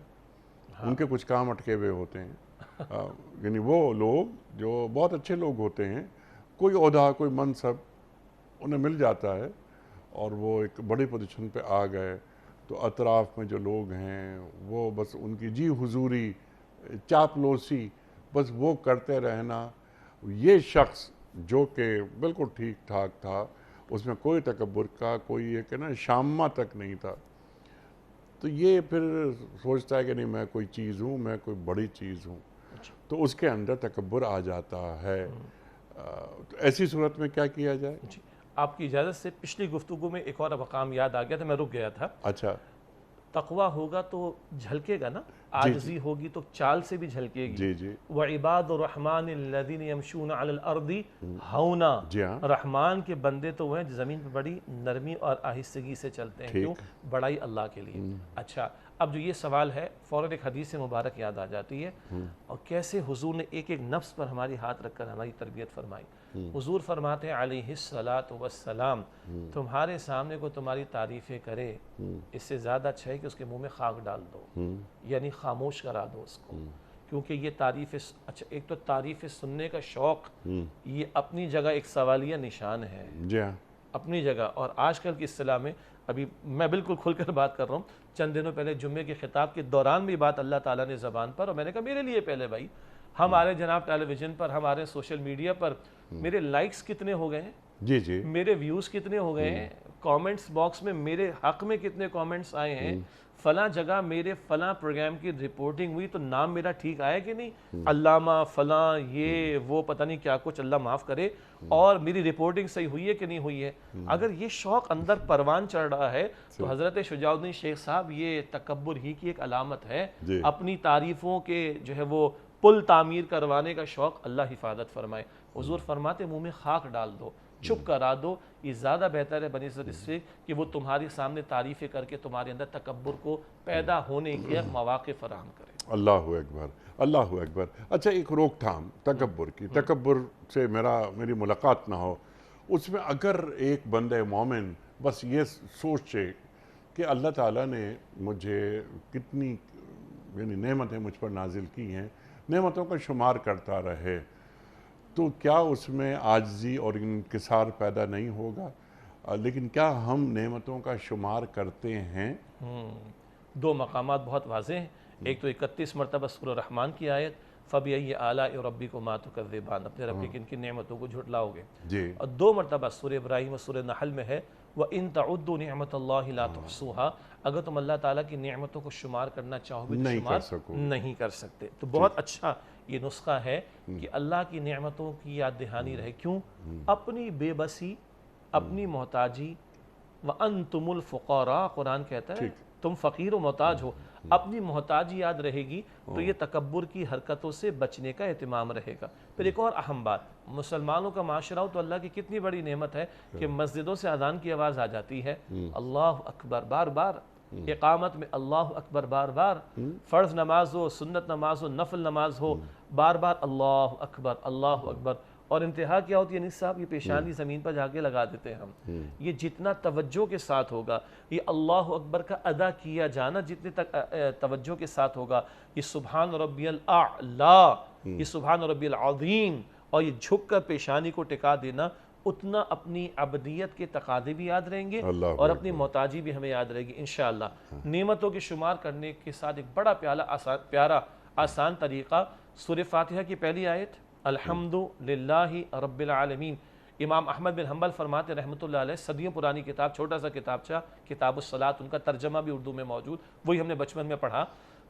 ان کے کچھ کام اٹکے ہوئے ہوتے ہیں، یعنی وہ لوگ جو بہت اچھے لوگ ہوتے ہیں، کوئی عہدہ، کوئی منصب انہیں مل جاتا ہے اور وہ ایک بڑی پوزیشن پہ آ گئے، تو اطراف میں جو لوگ ہیں وہ بس ان کی جی حضوری، چاپلوسی، بس وہ کرتے رہنا۔ یہ شخص جو کہ بالکل ٹھیک ٹھاک تھا، اس میں کوئی تکبر کا، کوئی یہ کہ نا شامہ تک نہیں تھا، تو یہ پھر سوچتا ہے کہ نہیں میں کوئی چیز ہوں، میں کوئی بڑی چیز ہوں، تو اس کے اندر تکبر آ جاتا ہے۔ تو ایسی صورت میں کیا کیا جائے؟ آپ کی اجازت سے پچھلی گفتگو میں ایک اور مقام یاد آ گیا تھا، میں رک گیا تھا۔ اچھا، تقوی ہوگا تو جھلکے گا نا، عاجزی ہوگی تو چال سے بھی جھلکے گی۔ جی جی، وَعِبَادُ الرَّحْمَنِ الَّذِينَ يَمْشُونَ عَلَى الْأَرْضِ هَوْنًا، جی ہاں، رحمان کے بندے تو وہ ہیں جو زمین پہ بڑی نرمی اور آہستگی سے چلتے ہیں۔ کیوں؟ بڑائی اللہ کے لیے۔ اچھا، اب جو یہ سوال ہے فوراً ایک حدیث مبارک یاد آ جاتی ہے، اور کیسے حضور نے ایک ایک نفس پر ہماری ہاتھ رکھ کر ہماری تربیت فرمائی۔ حضور فرماتے ہیں علیہ الصلاۃ والسلام، تمہارے سامنے کو تمہاری تعریفیں کرے، اس سے زیادہ اچھا ہے کہ اس کے منہ میں خاک ڈال دو، یعنی خاموش کرا دو اس کو، کیونکہ یہ تعریف، اچھا ایک تو تعریف سننے کا شوق، یہ اپنی جگہ ایک سوالیہ نشان ہے، جی ہاں، اپنی جگہ۔ اور آج کل کی اصطلاح میں، ابھی میں بالکل کھل کر بات کر رہا ہوں، چند دنوں پہلے جمعے کے خطاب کے دوران بھی بات اللہ تعالیٰ نے زبان پر، اور میں نے کہا میرے لیے پہلے بھائی، ہمارے جناب ٹیلی ویژن پر، ہمارے سوشل میڈیا پر میرے لائکس کتنے ہو گئے ہیں؟ جی جی میرے ویوز کتنے ہو گئے ہیں، کامنٹس باکس میں میرے حق میں کتنے کامنٹس آئے ہیں، فلاں جگہ میرے فلاں پروگرام کی رپورٹنگ ہوئی تو نام میرا ٹھیک آیا کہ نہیں، علامہ فلاں یہ وہ پتہ نہیں کیا کچھ، اللہ معاف کرے، اور میری رپورٹنگ صحیح ہوئی ہے کہ نہیں ہوئی ہے۔ اگر یہ شوق اندر پروان چڑھ رہا ہے تو حضرت شجاع الدین شیخ صاحب یہ تکبر ہی کی ایک علامت ہے۔ جی اپنی تعریفوں کے جو ہے وہ پل تعمیر کروانے کا شوق، اللہ حفاظت فرمائے۔ حضور فرماتے منہ میں خاک ڈال دو، چپ کرا دو، یہ زیادہ بہتر ہے بنسبت اس سے کہ وہ تمہارے سامنے تعریفیں کر کے تمہارے اندر تکبر کو پیدا ہونے کے مواقع فراہم کرے۔ اللہ اکبر، اللہ اکبر۔ اچھا، ایک روک تھام تکبر کی، تکبر سے میری ملاقات نہ ہو، اس میں اگر ایک بندہ مومن بس یہ سوچے کہ اللہ تعالیٰ نے مجھے کتنی یعنی نعمتیں مجھ پر نازل کی ہیں، نعمتوں کا شمار کرتا رہے، تو کیا اس میں عاجزی اور انکسار پیدا نہیں ہوگا؟ لیکن کیا ہم نعمتوں کا شمار کرتے ہیں؟ دو مقامات بہت واضح ہیں، ایک تو 31 مرتبہ سورہ رحمان کی آیت، فَبِأَيِّ آلَاءِ رَبِّكُمَا تُكَذِّبَانِ، اپنے رب کی کن کی نعمتوں کو جھٹلاؤ گے، جی اور دو مرتبہ سورہ ابراہیم اور سورہ نحل میں ہے وَإِن تَعُدُّوا نِعْمَةَ اللَّهِ لَا تُحْصُوهَا، اگر تم اللہ تعالیٰ کی نعمتوں کو شمار کرنا چاہو گے تو نہیں شمار کر سکو گے۔ نہیں کر سکتے۔ تو بہت اچھا یہ نسخہ ہے کہ اللہ کی نعمتوں کی یاد دہانی رہے۔ کیوں؟ اپنی بے بسی، اپنی محتاجی، وَأَنْتُمُ الْفُقَرَاء، قرآن کہتا ہے تم فقیر و محتاج ہو، اپنی محتاجی یاد رہے گی تو یہ تکبر کی حرکتوں سے بچنے کا اہتمام رہے گا۔ پھر ایک اور اہم بات، مسلمانوں کا معاشرہ ہو تو اللہ کی کتنی بڑی نعمت ہے کہ مسجدوں سے اذان کی آواز آ جاتی ہے، اللہ اکبر بار بار، اقامت میں اللہ اکبر بار بار، فرض نماز ہو، سنت نماز ہو، نفل نماز ہو، بار بار اللہ اکبر اللہ اکبر۔ اور انتہا کیا ہوتی ہے انیس صاحب؟ یہ پیشانی زمین پر جا کے لگا دیتے ہیں ہم۔ یہ جتنا توجہ کے ساتھ ہوگا، یہ اللہ اکبر کا ادا کیا جانا جتنے تک توجہ کے ساتھ ہوگا، یہ سبحان ربی الاعلی، یہ سبحان ربی العظیم، اور یہ جھک کر پیشانی کو ٹکا دینا، اتنا اپنی عبدیت کے تقاضے بھی یاد رہیں گے اور اپنی محتاجی بھی ہمیں یاد رہے گی انشاءاللہ۔ نعمتوں کے شمار کرنے کے ساتھ ایک بڑا پیارا آسان طریقہ، سورہ فاتحہ کی پہلی آیت الحمدللہ رب العالمین۔ امام احمد بن حنبل فرماتے رحمۃ اللہ علیہ، صدیوں پرانی کتاب، چھوٹا سا کتابچہ کتاب الصلاۃ، ان کا ترجمہ بھی اردو میں موجود، وہی ہم نے بچپن میں پڑھا۔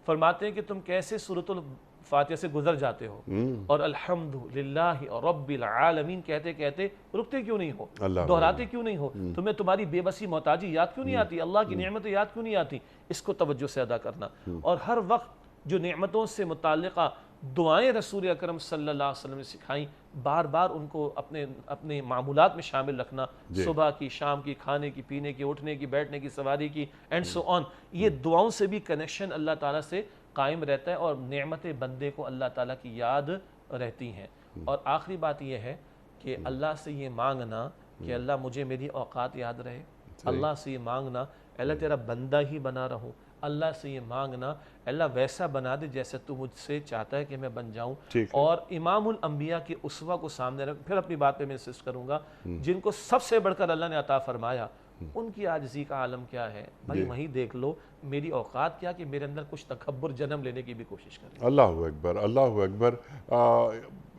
فرماتے ہیں کہ تم کیسے سورۃ الفاتحہ سے گزر جاتے ہو اور الحمدللہ رب العالمین کہتے کہتے رکتے کیوں نہیں ہو، دہراتے کیوں نہیں ہو؟ تمہیں تمہاری بے بسی محتاجی یاد کیوں نہیں آتی، اللہ کی نعمتیں یاد کیوں نہیں آتی؟ اس کو توجہ سے ادا کرنا، اور ہر وقت جو نعمتوں سے متعلقہ دعائیں رسول اکرم صلی اللہ علیہ وسلم نے سکھائیں، بار بار ان کو اپنے معمولات میں شامل رکھنا، صبح کی، شام کی، کھانے کی، پینے کی، اٹھنے کی، بیٹھنے کی، سواری کی، اینڈ سو آن۔ یہ دعاؤں سے بھی کنیکشن اللہ تعالیٰ سے قائم رہتا ہے اور نعمت بندے کو اللہ تعالیٰ کی یاد رہتی ہیں۔ اور آخری بات یہ ہے کہ اللہ سے یہ مانگنا کہ اللہ مجھے میری اوقات یاد رہے، اللہ سے یہ مانگنا اللہ تیرا بندہ ہی بنا رہوں، اللہ سے یہ مانگنا اللہ ویسا بنا دے جیسے تو مجھ سے چاہتا ہے کہ میں بن جاؤں۔ اور امام الانبیاء کے اسوہ کو سامنے رکھ، پھر اپنی بات پہ میں انسسٹ کروں گا، جن کو سب سے بڑھ کر اللہ نے عطا فرمایا، ان کی عاجزی کا عالم کیا ہے؟ بھائی وہیں دیکھ لو، میری اوقات کیا کہ میرے اندر کچھ تکبر جنم لینے کی بھی کوشش کریں۔ اللہ اکبر، اللہ اکبر۔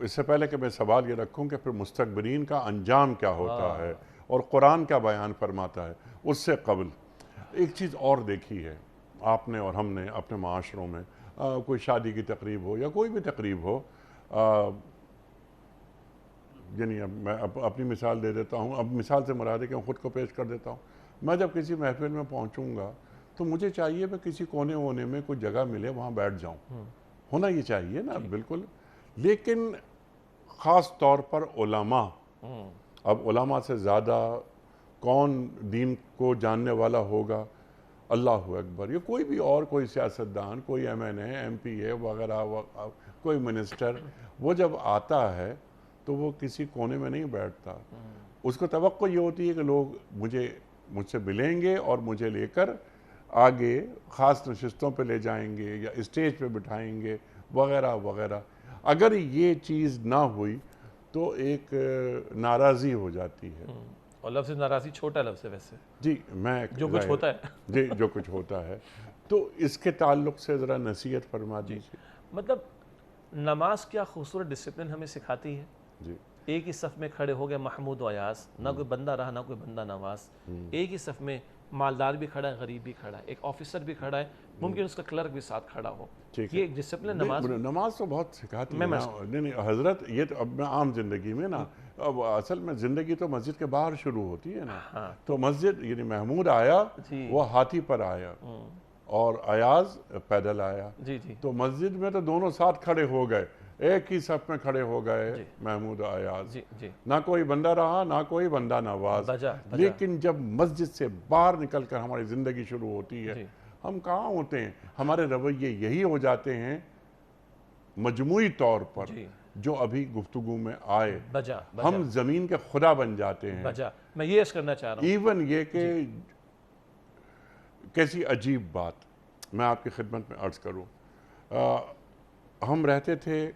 اس سے پہلے کہ میں سوال یہ رکھوں کہ پھر مستکبرین کا انجام کیا ہوتا ہے اور قرآن کیا بیان فرماتا ہے، اس سے قبل ایک چیز اور دیکھی ہے آپ نے اور ہم نے اپنے معاشروں میں، کوئی شادی کی تقریب ہو یا کوئی بھی تقریب ہو، یعنی اب میں اپنی مثال دے دیتا ہوں، اب مثال سے مراد ہے کہ میں خود کو پیش کر دیتا ہوں۔ میں جب کسی محفل میں پہنچوں گا تو مجھے چاہیے میں کسی کونے وونے میں کوئی جگہ ملے وہاں بیٹھ جاؤں، ہونا یہ چاہیے نا، بالکل۔ لیکن خاص طور پر علماء، اب علماء سے زیادہ کون دین کو جاننے والا ہوگا؟ اللہ اکبر۔ یہ کوئی بھی اور کوئی سیاستدان، کوئی ایم این اے، ایم پی اے وغیرہ، کوئی منسٹر، وہ جب آتا ہے تو وہ کسی کونے میں نہیں بیٹھتا، اس کو توقع یہ ہوتی ہے کہ لوگ مجھ سے ملیں گے اور مجھے لے کر آگے خاص نشستوں پہ لے جائیں گے یا اسٹیج پہ بٹھائیں گے وغیرہ وغیرہ۔ اگر یہ چیز نہ ہوئی تو ایک ناراضی ہو جاتی ہے، اور لفظ ناراضی چھوٹا لفظ ہے ویسے، جی میں جو کچھ ہوتا ہے، جی جو کچھ ہوتا ہے، تو اس کے تعلق سے ذرا نصیحت فرما دیجیے۔ مطلب نماز کیا خوبصورت ڈسپلن ہمیں سکھاتی ہے۔ جی ایک ہی صف میں کھڑے ہو گئے محمود و ایاز، نہ کوئی بندہ رہا نہ کوئی بندہ نواز، ایک ہی صف میں مالدار بھی کھڑا ہے، غریب بھی کھڑا ہے، ایک آفیسر بھی کھڑا ہے، ممکن اس کا کلرک بھی ساتھ کھڑا ہو. یہ ایک ڈسپلن نماز نماز تو بہت سکھاتی ہے نا. نہیں حضرت، یہ تو اب میں عام زندگی میں نا، اب اصل میں زندگی تو مسجد کے باہر شروع ہوتی ہے نا. تو مسجد یعنی محمود آیا وہ ہاتھی پر آیا اور ایاز پیدل آیا. تو مسجد میں تو دونوں ساتھ کھڑے ہو گئے، ایک ہی صف میں کھڑے ہو گئے محمود ایاز. نہ کوئی بندہ رہا نہ کوئی بندہ نواز. لیکن جب مسجد سے باہر نکل کر ہماری زندگی شروع ہوتی ہے، ہم کہاں ہوتے ہیں؟ ہمارے رویے یہی ہو جاتے ہیں مجموعی طور پر جو ابھی گفتگو میں آئے. ہم زمین کے خدا بن جاتے ہیں. میں یہ عرض کرنا چاہ رہا ہوں، ایون یہ کہ کیسی عجیب بات میں آپ کی خدمت میں عرض کروں. ہم رہتے تھے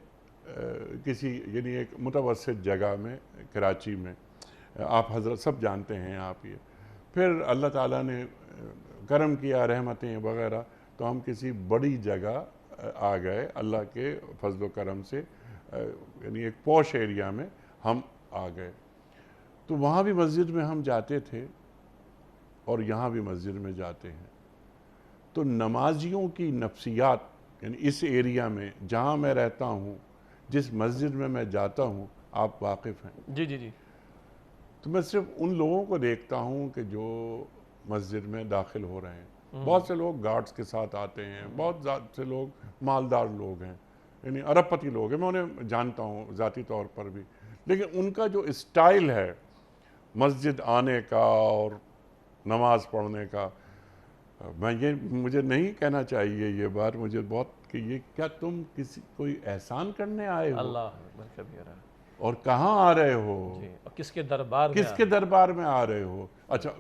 کسی یعنی ایک متوسط جگہ میں کراچی میں، آپ حضرت سب جانتے ہیں آپ یہ. پھر اللہ تعالیٰ نے کرم کیا، رحمتیں وغیرہ، تو ہم کسی بڑی جگہ آ گئے اللہ کے فضل و کرم سے، یعنی ایک پوش ایریا میں ہم آ گئے. تو وہاں بھی مسجد میں ہم جاتے تھے اور یہاں بھی مسجد میں جاتے ہیں. تو نمازیوں کی نفسیات یعنی اس ایریا میں جہاں میں رہتا ہوں، جس مسجد میں میں جاتا ہوں، آپ واقف ہیں. تو میں صرف ان لوگوں کو دیکھتا ہوں کہ جو مسجد میں داخل ہو رہے ہیں. بہت سے لوگ گارڈز کے ساتھ آتے ہیں، بہت سے لوگ مالدار لوگ ہیں، یعنی ارب پتی لوگ ہیں، میں انہیں جانتا ہوں ذاتی طور پر بھی. لیکن ان کا جو اسٹائل ہے مسجد آنے کا اور نماز پڑھنے کا، مجھے نہیں کہنا چاہیے یہ بات، مجھے بہت کہ یہ کیا تم کوئی احسان کرنے آئے ہو؟ اللہ اور کہاں آ رہے ہو؟ کس کے دربار میں آ رہے ہو؟ اچھا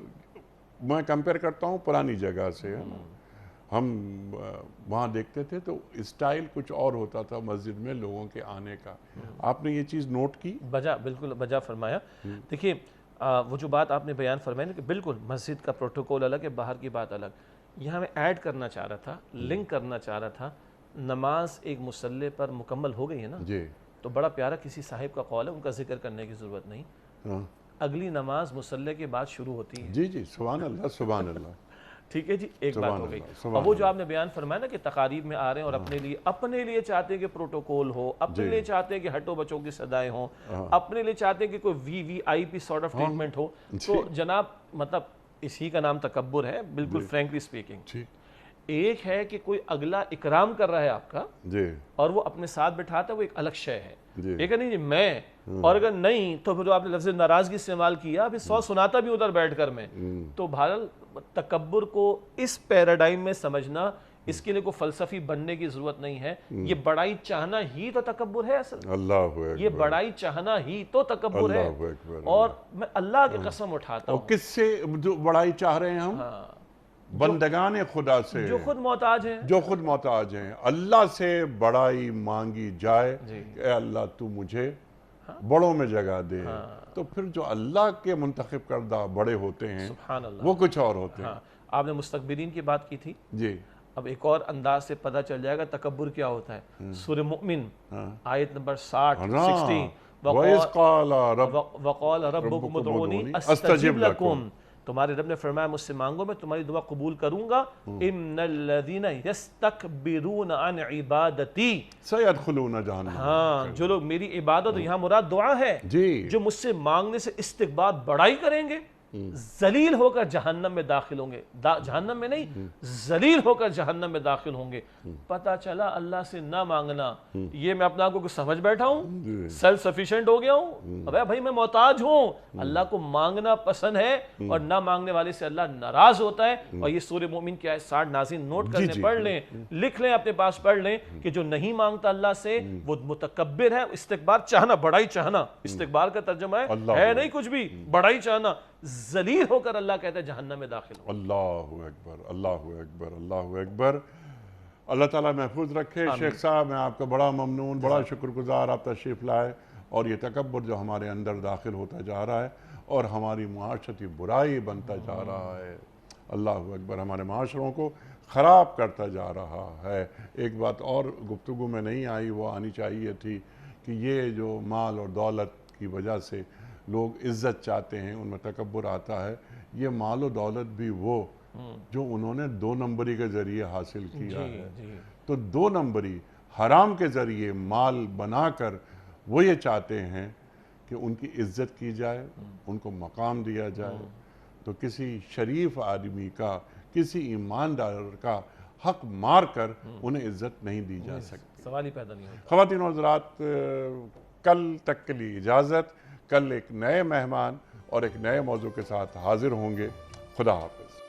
میں کمپیئر کرتا ہوں پرانی جگہ سے. ہم وہاں دیکھتے تھے تو اسٹائل کچھ اور ہوتا تھا مسجد میں لوگوں کے آنے کا. آپ نے یہ چیز نوٹ کی؟ بالکل بجا فرمایا. دیکھیے وہ جو بات آپ نے بیان فرمائی نا کہ بالکل مسجد کا پروٹوکول الگ ہے، باہر کی بات الگ. یہاں میں ایڈ کرنا چاہ رہا تھا، لنک کرنا چاہ رہا تھا. نماز ایک مصلی پر مکمل ہو گئی ہے نا، تو بڑا پیارا کسی صاحب کا قول ہے، ان کا ذکر کرنے کی ضرورت نہیں. اگلی نماز مصلی کے بعد شروع ہوتی ہے. جی سبحان اللہ سبحان اللہ. ٹھیک ہے جی، ایک بات ہو گئی. اور وہ جو آپ نے بیان فرمایا نا کہ تقاریب میں آ رہے ہیں اور اپنے لیے چاہتے ہیں کہ پروٹوکول ہو، اپنے لیے چاہتے ہیں کہ ہٹو بچوں کی صدائیں ہوں، اپنے لیے چاہتے ہیں کہ کوئی وی آئی پی سارٹ آف ٹریٹمنٹ ہو. تو جناب مطلب اسی کا نام تکبر ہے، بالکل فرینکلی سپیکنگ. ایک ہے کہ کوئی اگلا اکرام کر رہا ہے آپ کا اور وہ اپنے ساتھ بٹھاتا ہے، وہ ایک الگ شے ہے. ایک ہے نہیں جی میں، اور اگر نہیں تو پھر آپ نے لفظ ناراضگی استعمال کیا، پھر 100 سناتا بھی ادھر بیٹھ کر میں. تو بہرحال تکبر کو اس پیراڈائم میں سمجھنا، اس کے لیے کوئی فلسفی بننے کی ضرورت نہیں ہے. یہ بڑائی چاہنا ہی تو تکبر ہے اصل. یہ بڑائی چاہنا ہی تو تکبر ہے. اور میں اللہ کی قسم اٹھاتا ہوں. کس سے جو بڑائی چاہ رہے ہیں ہم؟ بندگان خدا سے جو خود محتاج ہیں. اللہ سے بڑائی مانگی جائے کہ اے اللہ تو مجھے بڑوں میں جگہ دے. تو پھر جو اللہ کے منتخب کردہ بڑے ہوتے ہیں وہ کچھ اور ہوتے ہیں. آپ نے مستکبرین کی بات کی تھی. اب ایک اور انداز سے پتہ چل جائے گا تکبر کیا ہوتا ہے. سورہ مؤمن آیت نمبر 60 وَقَالَ رَبُّكُمُ ادْعُونِي أَسْتَجِبْ لَكُمْ. تمہارے رب نے فرمایا مجھ سے مانگو میں تمہاری دعا قبول کروں گا. ان الذین یستکبرون عن عبادتی سیدخلون جہنم. جو لوگ میری عبادت، یہاں مراد دعا ہے، جو مجھ سے مانگنے سے استکبار بڑائی کریں گے، ذلیل ہو کر جہنم میں داخل ہوں گے. جہنم میں نہیں، ذلیل ہو کر جہنم میں داخل ہوں گے. پتہ چلا اللہ سے نہ مانگنا، یہ میں اپنا کو کچھ سمجھ بیٹھا ہوں، سیلف سفیشینٹ ہو گیا ہوں. ابے بھائی میں محتاج ہوں. اللہ کو مانگنا پسند ہے اور نہ مانگنے والے سے اللہ ناراض ہوتا ہے. اور یہ سورہ مومن کی آیت 60 ناظرین نوٹ کرنے پڑھ لیں، لکھ لیں اپنے پاس، پڑھ لیں کہ جو نہیں مانگتا اللہ سے وہ متکبر ہے. استکبار چاہنا، بڑائی چاہنا، استکبار کا ترجمہ ہے نہیں کچھ بھی، بڑائی چاہنا. ذلیل ہو کر اللہ کہتا ہے جہنم میں داخل ہو. اللہ اکبر اللہ اکبر اللہ اکبر. اللہ تعالیٰ محفوظ رکھے. شیخ صاحب میں آپ کا بڑا ممنون، بڑا شکر گزار آپ تشریف لائے. اور یہ تکبر جو ہمارے اندر داخل ہوتا جا رہا ہے اور ہماری معاشرتی برائی بنتا جا رہا ہے، اللہ اکبر، ہمارے معاشروں کو خراب کرتا جا رہا ہے. ایک بات اور گفتگو میں نہیں آئی، وہ آنی چاہیے تھی کہ یہ جو مال اور دولت کی وجہ سے لوگ عزت چاہتے ہیں، ان میں تکبر آتا ہے۔ یہ مال و دولت بھی وہ جو انہوں نے 2 نمبری کے ذریعے حاصل کیا ہے، تو 2 نمبری حرام کے ذریعے مال بنا کر وہ یہ چاہتے ہیں کہ ان کی عزت کی جائے، ان کو مقام دیا جائے۔ تو کسی شریف آدمی کا، کسی ایماندار کا حق مار کر انہیں عزت نہیں دی جا سکتی۔ سوال ہی پیدا نہیں ہوتا۔ خواتین و حضرات، کل تک کے لیے اجازت، کل ایک نئے مہمان اور ایک نئے موضوع کے ساتھ حاضر ہوں گے۔ خدا حافظ۔